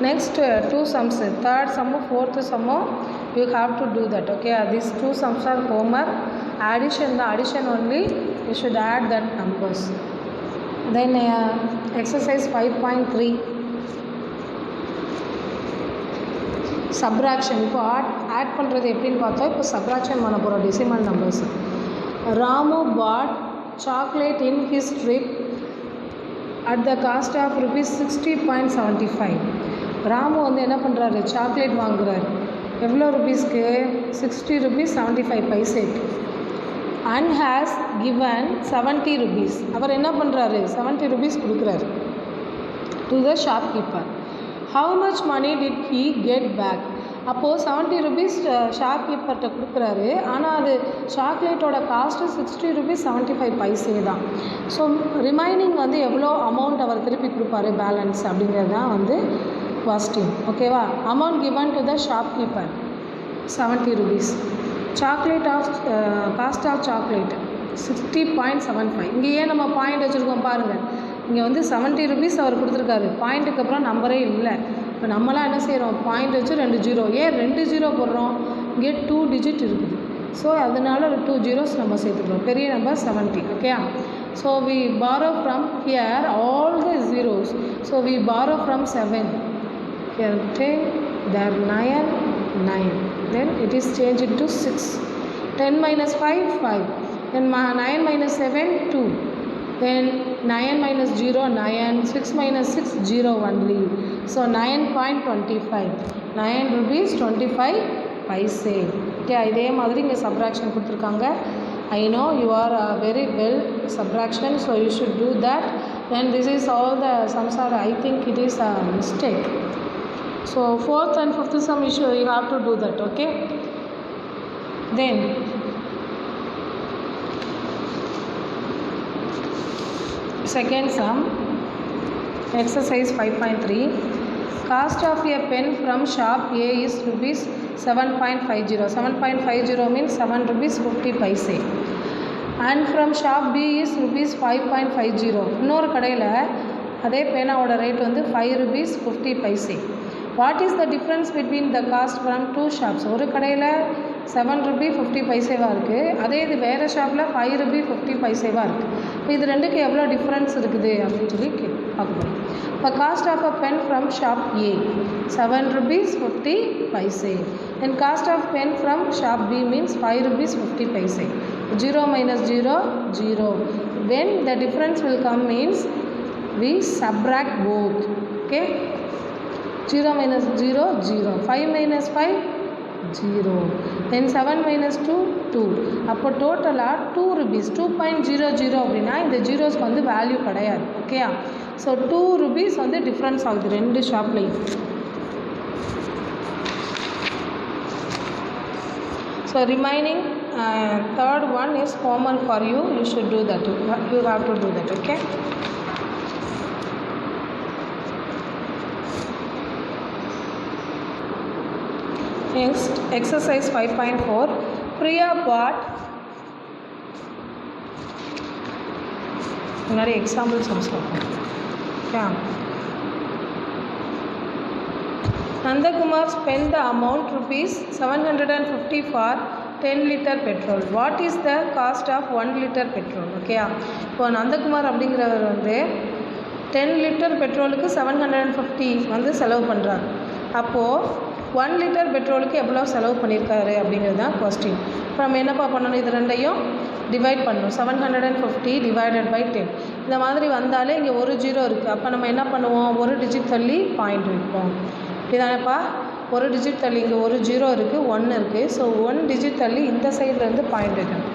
next 2 sums, third sum, fourth sum, you have to do that. Okay, these 2 sums are homework. Addition, the addition only you should add that numbers. Then exercise 5.3, subtraction. இப்போ ஆட் பண்ணுறது எப்படின்னு பார்த்தோம். இப்போ சப்ராக்ஷன் பண்ண போகிறோம் decimal numbers. Ramu bought chocolate in his trip at the cost of rupees 60.75. Ramu வந்து என்ன பண்ணுறாரு, சாக்லேட் வாங்குறாரு. எவ்வளோ ருபீஸ்க்கு? 60 rupees 75 பைசேக்கு. And has given 70 rupees. அவர் என்ன பண்ணுறாரு, 70 rupees கொடுக்குறாரு to the shopkeeper. How much money did he get back? அப்போது 70 rupees ஷாப்கீப்பர்கிட்ட கொடுக்குறாரு. ஆனால் அது சாக்லேட்டோட காஸ்ட்டு 60 rupees 75 பைசே தான். ஸோ ரிமைனிங் வந்து எவ்வளோ அமௌண்ட் அவர் திருப்பி கொடுப்பாரு பேலன்ஸ் அப்படிங்கிறது தான் வந்து கொஸ்டின். ஓகேவா? Amount given to the shopkeeper 70 rupees. Chocolate of cost of chocolate 60.75. இங்கே ஏன் நம்ம பாயிண்ட் வச்சுருக்கோம் பாருங்கள். இங்கே வந்து 70 rupees அவர் கொடுத்துருக்காரு. பாயிண்ட்டுக்கு அப்புறம் நம்பரே இல்லை. இப்போ நம்மளாம் என்ன செய்கிறோம், பாயிண்ட் வச்சு 2 ஜீரோ. ஏன் 2 ஜீரோ போடுறோம்? இங்கே 2 digit இருக்குது. ஸோ அதனால் 2 zeros நம்ம சேர்த்துக்கிறோம். பெரிய number 70. Okay. So we borrow from here all the zeros. So we borrow from 7. Here 10, there 9, 9. Then it is changed into 6. 10 minus 5, 5. Then 9 minus 7, 2. Then 9 minus 0, 9. 6 minus 6, 0 only. So 9.25. 9 rupees 25 paise. Okay, இதே மாதிரி இங்கே சப்ராக்ஷன் கொடுத்துருக்காங்க. I know you are very well subtraction, so you should do that. Then this is all the sums are, I think it is a mistake. So 4th and 5th sum you have to do that. Okay. Then second sum, exercise 5.3. Cost of a pen from shop A is rupees 7.50. 7.50 means 7 rupees 50 paise. And from shop B is rupees 5.50. இன்னொரு கடையில் அதே பேனாவோட ரேட் வந்து 5 rupees 50 paise. What is the difference between the cost from two shops? ஒரு கடையில் 7 rupees 50 பைசேவாக இருக்குது. அதே இது வேறு ஷாப்பில் 5 rupees 50 பைசேவாக இருக்குது. இப்போ இது ரெண்டுக்கு எவ்வளோ டிஃப்ரென்ஸ் இருக்குது அப்படின்னு சொல்லி பார்க்கணும். இப்போ cost of a pen from shop A 7 rupees 50 paise. Then cost of pen from shop B means 5 rupees 50 paise. 0 minus 0, 0. When the difference will come means we subtract both. Okay. 0 minus 0, 0. 5 minus 5, 0. Then 7 minus 2, 2. அப்போ டோட்டலாக 2 rupees 2.00 அப்படின்னா இந்த ஜீரோஸ்க்கு வந்து வேல்யூ கிடையாது. ஓகேயா? ஸோ 2 rupees வந்து டிஃப்ரென்ஸ் ஆகுது ரெண்டு ஷாப்லேயும். So remaining third one is homework for you. You should do that. You have to do that. Okay. Next, exercise 5.4. Priya bought. முன்னாடி எக்ஸாம்பிள் சம்ஸ் பார்ப்போம். Okay. Nandakumar spent the amount rupees 750 for 10 liter petrol. What is the cost of 1 liter petrol? ஓகேயா? இப்போ நந்தகுமார் அப்படிங்கிறவர் வந்து 10 லிட்டர் பெட்ரோலுக்கு 750 வந்து செலவு பண்ணுறாரு. அப்போது 1 லிட்டர் பெட்ரோலுக்கு எவ்வளோ செலவு பண்ணியிருக்காரு அப்படிங்கிறது தான் கொஸ்டின். இப்போ நம்ம என்னப்பா பண்ணணும், இது ரெண்டையும் டிவைட் பண்ணணும். 750 டிவைடட் பை 10 இந்த மாதிரி வந்தாலே இங்கே ஒரு ஜீரோ இருக்குது. அப்போ நம்ம என்ன பண்ணுவோம், ஒரு டிஜிட் தள்ளி பாயிண்ட் வைப்போம். இதுதானேப்பா, ஒரு டிஜிட் தள்ளி இங்கே ஒரு ஜீரோ இருக்குது, 1 இருக்குது. ஸோ 1 டிஜிட் தள்ளி இந்த சைட்லேருந்து பாயிண்ட் வைக்கணும்.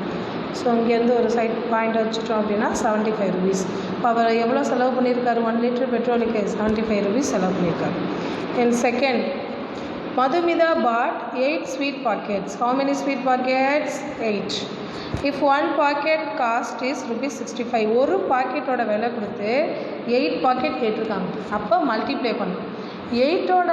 ஸோ இங்கேருந்து ஒரு சைட் பாயிண்ட் வச்சுட்டோம் அப்படின்னா 75 rupees. இப்போ அவர் எவ்வளோ செலவு பண்ணியிருக்காரு, 1 லிட்டர் பெட்ரோலுக்கு 75 rupees செலவு பண்ணியிருக்காரு. Then second, Madhumita bought 8 sweet packets. How many sweet packets? 8. If one packet cost is rupees 65. ஒரு பாக்கெட்டோட விலை கொடுத்து 8 பாக்கெட் கேட்டிருக்காங்க. அப்போ மல்டிப்ளை பண்ணணும். 8ஓட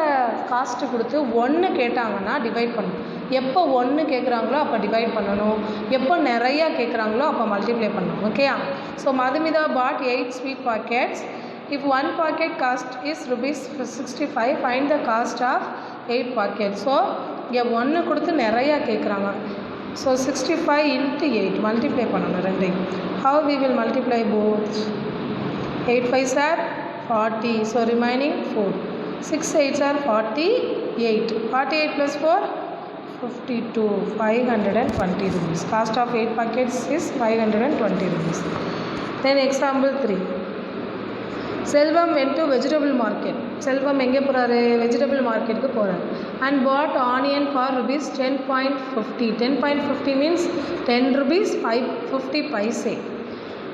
காஸ்ட்டு கொடுத்து 1 கேட்டாங்கன்னா டிவைட் பண்ணணும். எப்போ 1 கேட்குறாங்களோ அப்போ டிவைட் பண்ணணும். எப்போ நிறையா கேட்குறாங்களோ அப்போ மல்டிப்ளை பண்ணணும். ஓகேயா? So Madhumita bought 8 sweet packets. If one packet cost is rupees 65, find the cost of 8 packets. So இங்கே 1 கொடுத்து நிறையா கேட்குறாங்க. ஸோ 65 into 8 மல்டிப்ளை பண்ணணும் ரெண்டையும். How we will multiply both? 8 5s are 40. So remaining 4. 6 8s are 48. 48 plus 4 52, 520 rupees. Cost of 8 packets is 520 rupees. Then example 3. Selvam went to vegetable market. Selvam எங்கே போகிறாரு vegetable marketக்கு போகிறாரு and bought onion for rupees 10.50. 10.50 means 10 rupees 50 paise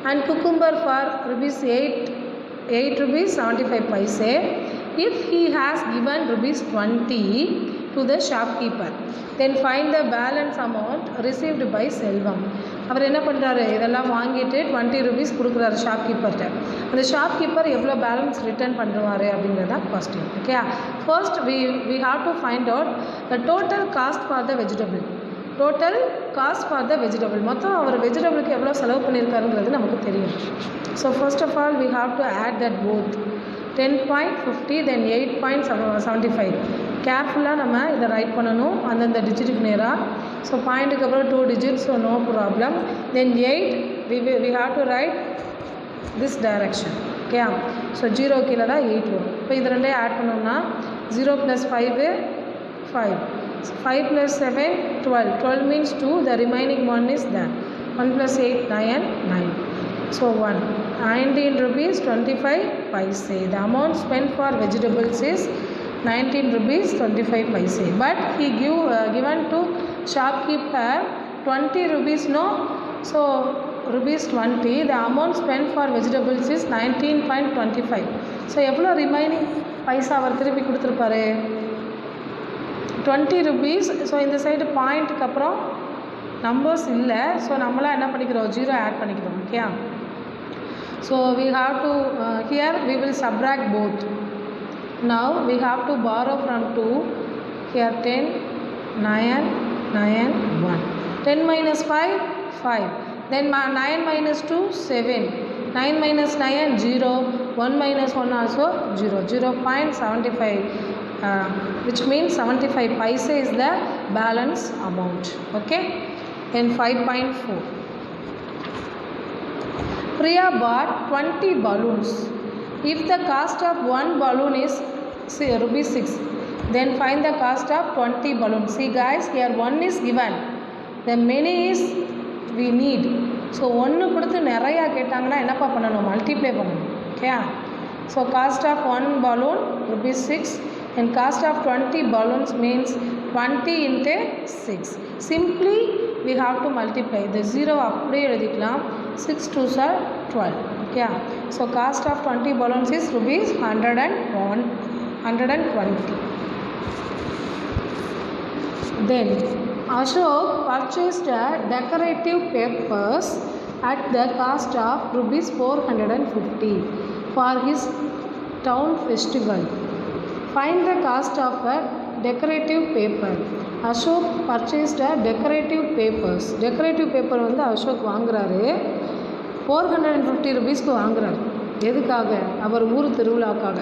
and cucumber for rupees 8 rupees 75 paise. If he has given rupees 20 to the shopkeeper, then find the balance amount received by Selvam. அவர் என்ன பண்ணுறாரு இதெல்லாம் வாங்கிட்டு 20 rupees கொடுக்குறாரு ஷாப்கீப்பர்கிட்ட. அந்த ஷாப்கீப்பர் எவ்வளோ பேலன்ஸ் ரிட்டர்ன் பண்ணுவார் அப்படிங்கிறது தான் question. Okay, first we have to find out the total cost for the vegetable. Total cost for the vegetable, மொத்தம் அவர் வெஜிடபிளுக்கு எவ்வளோ செலவு பண்ணியிருக்காருங்கிறது நமக்கு தெரியும். So first of all we have to add that both 10.50 then 8.75. கேர்ஃபுல்லாக நம்ம இதை ரைட் பண்ணணும் அந்தந்த டிஜிட்டுக்கு நேராக. ஸோ பாயிண்ட்டுக்கு அப்புறம் 2 digits, so no problem. Then 8 we have to write this direction. ஓகே, ஸோ 0 கீழே தான் 8 வரும். இப்போ இது ரெண்டையும் ஆட் பண்ணோம்னா 0 + 5 5, 5 + 7 12, 12 means 2, the remaining 1 is there. 1 + 8 9, 9. So 1, 19 rupees 25 paise. The amount spent for vegetables is 19 rupees 25 paise. But he given to shopkeeper 20 rupees, no? So rupees 20. The amount spent for vegetables is 19.25. So எவ்வளோ ரிமைனிங் பைசா அவர் திருப்பி கொடுத்துருப்பாரு 20 rupees. ஸோ இந்த சைடு பாயிண்ட்டுக்கு அப்புறம் நம்பர்ஸ் இல்லை, ஸோ நம்மளாம் என்ன பண்ணிக்கிறோம் 0 ஆட் பண்ணிக்கிறோம். Okay, so we have to here we will subtract both. Now we have to borrow from 2. Here 10 9 9 1. 10 minus 5 5. Then 9 minus 2 7. 9 minus 9 0. 1 minus 1 also 0. 0.75. Which means 75 paise is the balance amount. Okay, then 5.4. Priya bought 20 balloons. If the cost of one balloon is rupees 6, then find the cost of 20 balloons. See guys, here 1 is given, the many is we need. So 1 கொடுத்து நிறையா கேட்டாங்கன்னா என்னப்பா பண்ணணும் மல்டிப்ளை பண்ணணும். Okay, so cost of one balloon rupees 6 and cost of 20 balloons means 20 into 6. Simply we have to multiply. The 0 அப்படியே எழுதிக்கலாம். 6 2s are 12. Okay, so cost of 20 balloons is rupees 120. Then Ashok purchased decorative papers at the cost of rupees 450 for his town festival. Find the cost of a decorative paper. Ashok purchased a decorative papers. Decorative paper வந்து அசோக் வாங்குறாரு 450 rupeesக்கு வாங்குறாரு. எதுக்காக? அவர் ஊர் திருவிழாக்காக.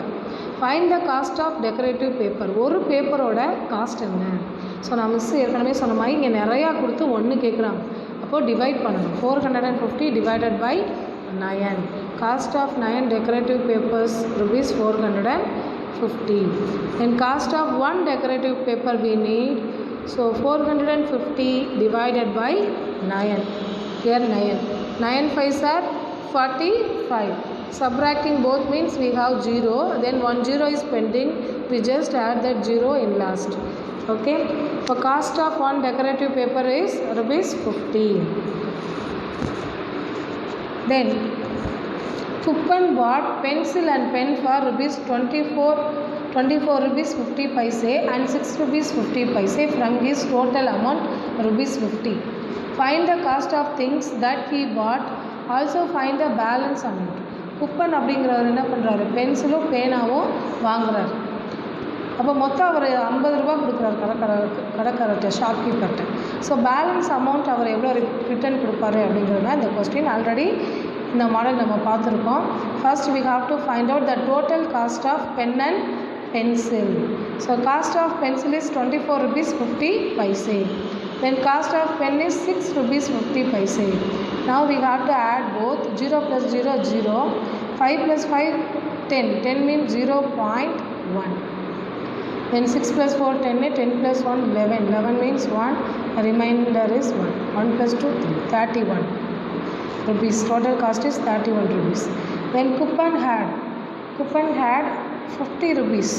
Find the cost of decorative paper. ஒரு பேப்பரோட காஸ்ட் என்ன? ஸோ நான் மிஸ் ஏற்கனவே சொன்ன மாதிரி இங்கே நிறையா கொடுத்து 1 கேட்குறாங்க, அப்போது டிவைட் பண்ணணும். 450 divided by 9. Cost of 9 decorative papers rupees 450. Then cost of 1 decorative paper we need, so 450 divided by 9. Here 9. 9 5s are 45. Subtracting both means we have 0. Then 1 0 is pending. We just add that 0 in last. Okay. So cost of 1 decorative paper is rupees 50. Then Kuppan bought pencil and pen for rupees 24 rupees 50 paise and 6 rupees 50 paise from his total amount rupees 50. Find the cost of things that he bought. Also find the balance amount. Kuppan அப்படிங்கிறவர் என்ன பண்ணுறாரு, பென்சிலும் பேனாவும் வாங்குறாரு. அப்போ மொத்தம் அவர் 50 ரூபா கொடுக்குறாரு கடைக்காரர்கிட்ட, ஷாப்கீப்பர்கிட்ட. ஸோ பேலன்ஸ் அமௌண்ட் அவர் எவ்வளோ ரிட்டர்ன் கொடுப்பாரு அப்படிங்கிறது தான் இந்த கொஸ்டின். ஆல்ரெடி இந்த மாடல் நம்ம பார்த்துருக்கோம். First we have to find out the total cost of pen and pencil. So cost of pencil is 24 rupees 50 paise. Then cost of pen is 6 rupees 50 paise. Now we have to add both. 0 plus 0 0. 5 plus 5 10. 10 means 0.1. Then 6 plus 4, 10, 10 plus 1, 11. 11 means 1, remainder is 1. 1 plus 2, 3, 31 rupees. Total cost is 31 rupees. Then coupon had 50 rupees.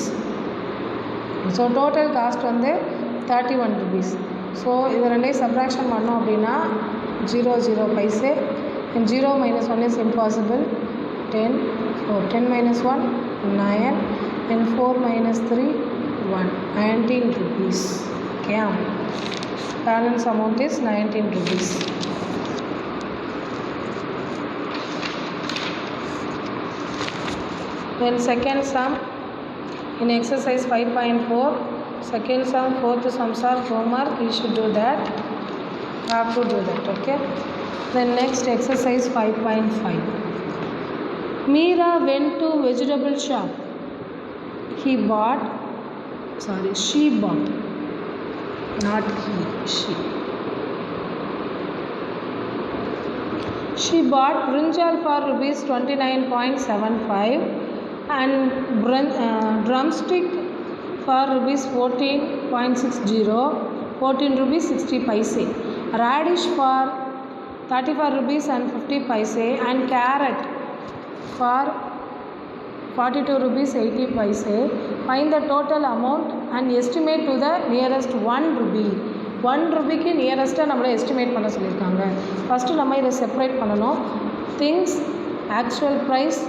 So total cost வந்து 31 rupees. So இது ரெண்டையும் subtraction பண்ணோம் அப்படின்னா 0 paise. And 0 minus 1 is impossible. 10, 4, 10 minus 1, 9, and 4 minus 3, 1, 19 rupees. Okay, balance amount is 19 rupees. Then second sum in exercise 5.4, second sum, fourth sums are homework. You should do that. Have to do that. Okay. Then next exercise 5.5. Meera went to vegetable shop. She bought, not he, she. She bought brinjal for rupees 29.75 and drumstick for rupees 14.60, 14 rupees 60 paise. Radish for 35 rupees and 50 paise and carrot for 42 rupees 80 paise. Find the total amount and estimate to the nearest 1 rupee. 1 ரூபிக்கு நியரஸ்ட்டாக நம்மளை எஸ்டிமேட் பண்ண சொல்லியிருக்காங்க. ஃபஸ்ட்டு நம்ம இதை செப்பரேட் பண்ணணும். Things, actual price,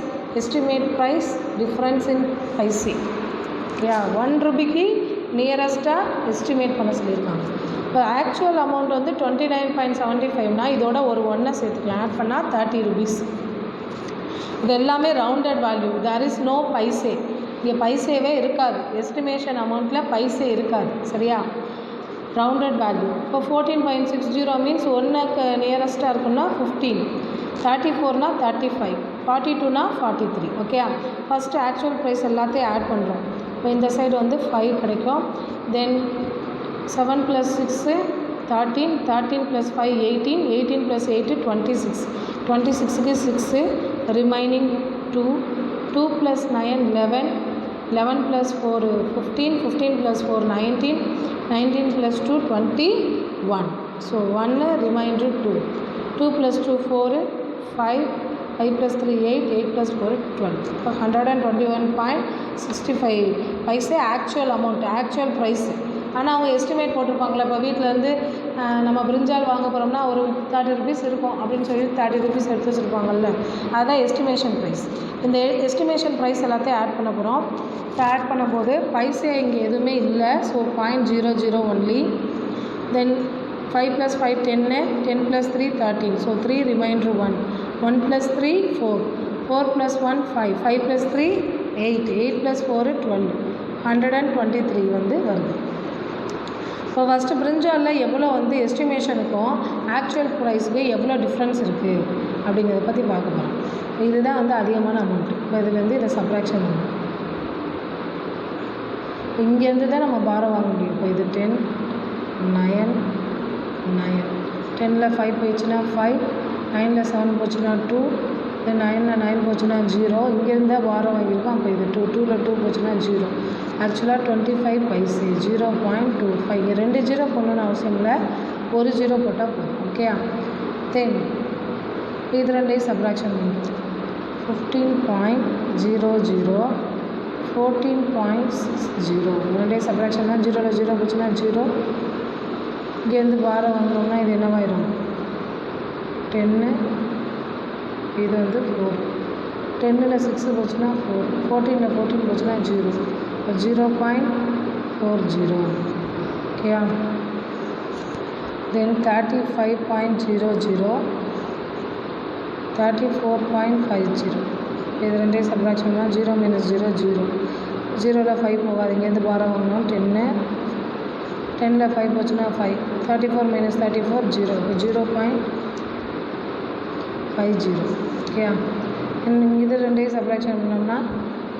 estimate price, difference in paise. ஓகேயா, 1 ரூபிக்கு நியரஸ்ட்டாக எஸ்டிமேட் பண்ண சொல்லியிருக்காங்க. இப்போ ஆக்சுவல் அமௌண்ட் வந்து 29.75னா இதோட ஒரு 1 சேர்த்துக்கலாம். ஆட் பண்ணால் 30 rupees. இது எல்லாமே rounded value. There is no paise. இங்கே பைசேவே இருக்காது. எஸ்டிமேஷன் அமௌண்ட்டில் பைசே இருக்காது. சரியா, ரவுண்டட் வேல்யூ. இப்போ 14.60 மீன்ஸ் 1க்கு நியரஸ்ட்டாக இருக்குன்னா 15, 34னா 35, 42னா 43. ஓகே, ஃபஸ்ட்டு ஆக்சுவல் ப்ரைஸ் எல்லாத்தையும் ஆட் பண்ணுறோம். இப்போ இந்த சைடு வந்து 5 கிடைக்கும். தென் 7 + 6 13, 13 + 5 18, 18 + 8 26, 26க்கு 6, ரிமைனிங் 2, 2 + 9 11, 11 + 4 15, 15 + 4 19, 19 + 2 21. So 1, remainder 2, 2 + 2 4, 5, 5 + 3 8, 8 + 4 12. இப்போ 121.65 paise actual amount, actual price. ஆனால் அவங்க எஸ்டிமேட் போட்டிருப்பாங்களே. இப்போ வீட்டிலேருந்து நம்ம பிரிஞ்சால் வாங்க போகிறோம்னா ஒரு 30 rupees இருக்கும் அப்படின்னு சொல்லி 30 rupees எடுத்து வச்சுருப்பாங்கல்ல, அதுதான் எஸ்டிமேஷன் ப்ரைஸ். இந்த எஸ்டிமேஷன் ப்ரைஸ் எல்லாத்தையும் ஆட் பண்ண போகிறோம். இப்போ ஆட் பண்ணும்போது பைசே இங்கே எதுவுமே இல்லை. So 0.00 only. Then 5 + 5 10, 10 + 3 13. So 3 remainder 1, 1 + 3 4, 4 + 1 5, 5 + 3 8, 8 + 4 12, 123 வந்து வருது. இப்போ ஃபஸ்ட்டு பிரிஞ்சாலில் எவ்வளோ வந்து எஸ்டிமேஷனுக்கும் ஆக்சுவல் ப்ரைஸுக்கு எவ்வளோ டிஃப்ரென்ஸ் இருக்குது அப்படிங்கிறத பற்றி பார்க்க போகிறோம். இதுதான் வந்து அதிகமான அமௌண்ட்டு. இப்போ இதுலேருந்து இதை சப்ராக்ஷன் பண்ணணும். இங்கேருந்து தான் நம்ம பாரம் வாங்க முடியும். இப்போ இது 10, 9, 9, 10ல் 5 போயிடுச்சுன்னா 5, 9ல் 7 போச்சுன்னா 2, தென் 9ல் 9 போச்சுன்னா 0. இங்கேருந்து தான் பாரம் வாங்கியிருக்கோம். அப்போ இது 2, 2ல் 2 போச்சுன்னா 0. ஆக்சுவலாக 25 பைசே, 0.25. இங்கே 2 0 போடணுன்னு அவசியம் இல்லை, ஒரு 0 போட்டால் போதும். ஓகே, தென் இது ரெண்டையும் சப்ராக்ஷன் பண்ணுறோம். 15.00, 14.60. ரெண்டையும் சப்ராக்ஷன் தான். 0ல் 0 போச்சுன்னா 0. இங்கேருந்து பாரம் வாங்கினோம்னா இது என்னவாயிரும் 10, இது வந்து 4. 10ல் 6 போச்சுன்னா 4, 14ல் 14 போச்சுன்னா 0. 0.40. ஓகேயா, தென் 35.00, 34.50. இது ரெண்டையும் சப்ராக்ஷன் தான். 0 - 0 0. 0ல் 5 போகாது. இங்கேருந்து பாரம் வாங்கணும் 10, 10ல் 5 போச்சுன்னா 5, 34 - 34 0. 0.50. ஓகேயா, இது ரெண்டையும் சப்ராக்ஷன் பண்ணோம்னா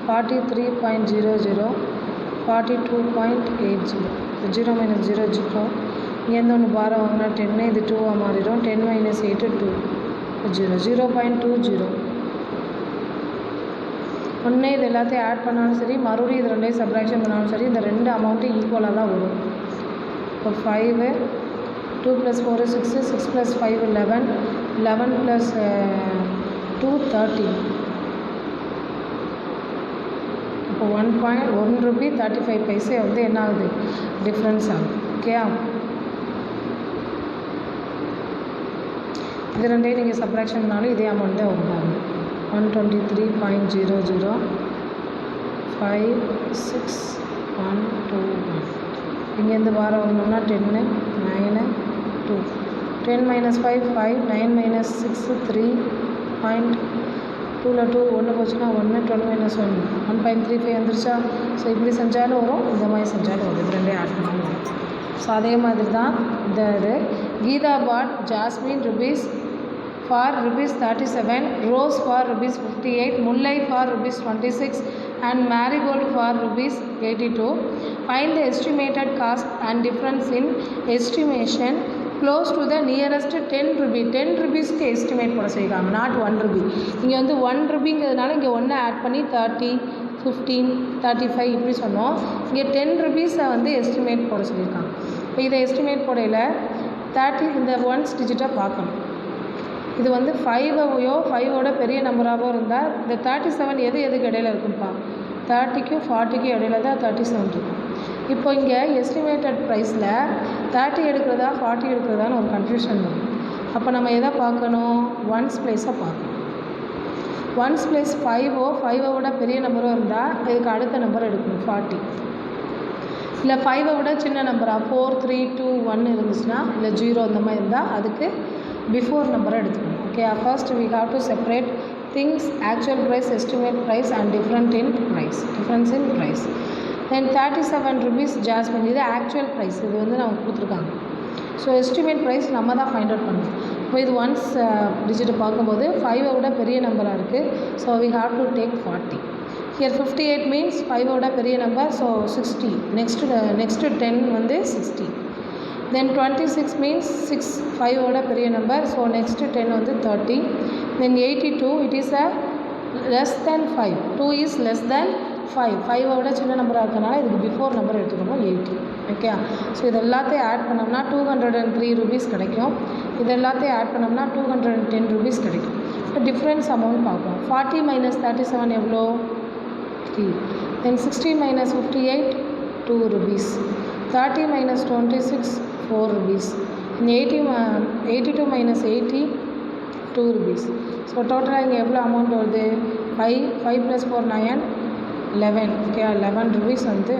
43.00, 42.80. 0 - 0 0. இங்கேருந்து ஒன்று பாரம் வாங்கினா 10, இது 2ஆக மாறிடும். 10 - 8 2, 0. 0.20. ஒன்று இது எல்லாத்தையும் ஆட் பண்ணாலும் சரி, மறுபடியும் இது ரெண்டையும் சப்ராக்ஷன் பண்ணாலும் சரி, இந்த ரெண்டு அமௌண்ட்டும் ஈக்குவலாக தான் வரும். இப்போ 5 2 + 4 6 6 + 5 11 11 + 2 13. இப்போ 1 ரூபி 35 பைசே வந்து என்ன ஆகுது, டிஃப்ரென்ஸ் ஆகுது. ஓகேயா, இது ரெண்டையும் நீங்கள் சப்ராக்ஷன் பண்ணாலும் இதே அமௌண்ட் தான் வரும். 123.00 5 6 1 2 1. இங்கேருந்து வாரம் வரணும்னா 10 9 2 10 - 5 5 9 - 6 3.2ல் 2 1 போச்சுன்னா 1 12 - 1 1.35 வந்துருச்சா. ஸோ இப்படி செஞ்சாலும் வரும், இந்த மாதிரி செஞ்சாலும் வரும். இது ரெண்டையும் ஆட் பண்ணாலும் வரும். ஸோ அதே மாதிரி தான் இந்த இது கீதா பாட் jasmine rupees for rupees 37, rose for rupees 58, mullai for rupees 26 and marigold for rupees 82. Find the estimated cost and difference in estimation close to the nearest 10 rupee. 10 rupeesக்கு estimate போட சொல்லியிருக்காங்க, நாட் 1 rupee. இங்கே வந்து 1 rupeeங்கிறதுனால இங்கே 1 ஆட் பண்ணி 30 15 35 இப்படி சொன்னோம். இங்கே 10 rupeesஸை வந்து எஸ்டிமேட் போட சொல்லியிருக்காங்க. இப்போ இதை எஸ்டிமேட் போடையில் 30 இந்த ஒன்ஸ் டிஜிட்டாக பார்க்கணும். இது வந்து 5ஐயோ 5ஓட பெரிய நம்பராகவோ இருந்தால் இந்த 37 எதுக்கு இடையில இருக்கும்ப்பா, 30க்கும் 40க்கும் இடையில தான் 37 இருக்கும். இப்போ இங்கே எஸ்டிமேட்டட் ப்ரைஸில் 30 எடுக்கிறதா 40 எடுக்கிறதான்னு ஒரு கன்ஃபியூஷன் வரும். அப்போ நம்ம எதை பார்க்கணும், ஒன்ஸ் ப்ளேஸை பார்க்கணும். ஒன்ஸ் ப்ளேஸ் 5ஓட பெரிய நம்பரோ இருந்தால் இதுக்கு அடுத்த நம்பர் எடுக்கணும் 40. இல்லை 5ஐ விட சின்ன நம்பராக 4 3 2 1 இருந்துச்சுன்னா, இல்லை 0 இந்த மாதிரி இருந்தால் அதுக்கு பிஃபோர் நம்பரை எடுத்துக்கணும். Okay, first we have to separate things actual price, estimate price and difference in price. Then 37 rupees jasmine, இது ஆக்சுவல் ப்ரைஸ், இது வந்து நமக்கு கொடுத்துருக்காங்க. ஸோ எஸ்டிமேட் ப்ரைஸ் நம்ம தான் ஃபைண்ட் அவுட் பண்ணணும். இப்போ இது ஒன்ஸ் டிஜிட் பார்க்கும்போது 5ஐ விட பெரிய நம்பராக இருக்குது. So we have to take 40. Here 58 means 5ஓட பெரிய நம்பர், ஸோ 60. நெக்ஸ்ட்டு 10 வந்து 60. Then 26 means 6 5ஓட பெரிய நம்பர், ஸோ நெக்ஸ்ட்டு 10 வந்து 30. Then 82 it is a less than 5, 2 is less than 5, 5ஓட சின்ன நம்பராக இருக்கனால இதுக்கு பிஃபோர் நம்பர் எடுத்துக்கணும் 80. ஓகே, ஸோ இது எல்லாத்தையும் ஆட் பண்ணோம்னா 203 rupees கிடைக்கும். இது எல்லாத்தையும் ஆட் பண்ணோம்னா 210 rupees கிடைக்கும். இப்போ டிஃப்ரென்ஸ் அமௌண்ட் பார்ப்போம். 40 - 37 எவ்வளோ, 3. Then 60 - 58 2 rupees. 30 - 26 4 rupees. 82 - 80 2 rupees. So டோட்டலாக இங்கே எவ்வளோ அமௌண்ட் வருது, 5 + 4 9 11. ஓகே, 11 rupees வந்து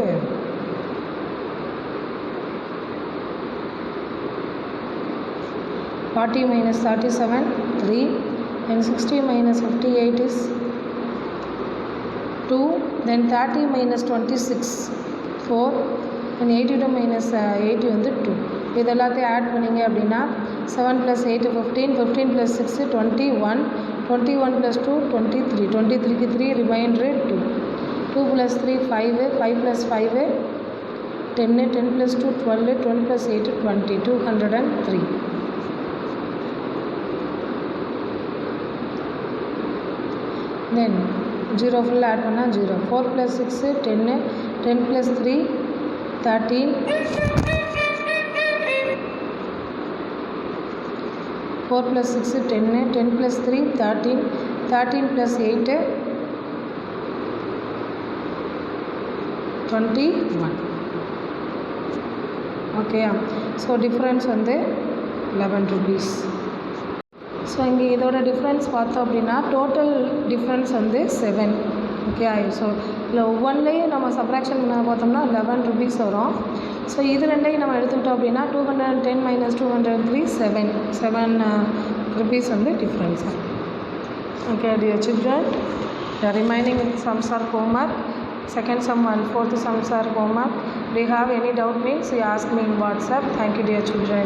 40 - 37 3. Then 60 - 58 is 2. Then 30 - 26 4. Then 82 - 80 வந்து 2. இது எல்லாத்தையும் ஆட் பண்ணிங்க அப்படின்னா 7 + 8 15, 15 + 6 21, 21 + 2 23, 23க்கு 3 ரிமைண்டர் 2, 2 + 3 5, 5 + 5 10, 10 + 2 12, 12 + 8 20, 203. Then 0 full add பண்ணால் 0, 4 + 6 10, 10 + 3 13, 4 + 6 10, 10 + 3 13, 13 + 8 21. ஓகே, ஸோ டிஃப்ரென்ஸ் வந்து 11 rupees. ஸோ இங்கே இதோட டிஃப்ரென்ஸ் பார்த்தோம் அப்படின்னா டோட்டல் டிஃப்ரென்ஸ் வந்து 7. ஓகே, ஸோ இதில் ஒவ்வொன்றையும் நம்ம சப்ராக்ஷன் பண்ண பார்த்தோம்னா 11 rupees வரும். ஸோ இது ரெண்டையும் நம்ம எடுத்துக்கிட்டோம் அப்படின்னா 210 - 203 7 rupees வந்து difference. Okay dear children, the remaining sums are homework. Second sum and fourth sums are homework. Do you have any doubt means you ask me in WhatsApp. Thank you dear children.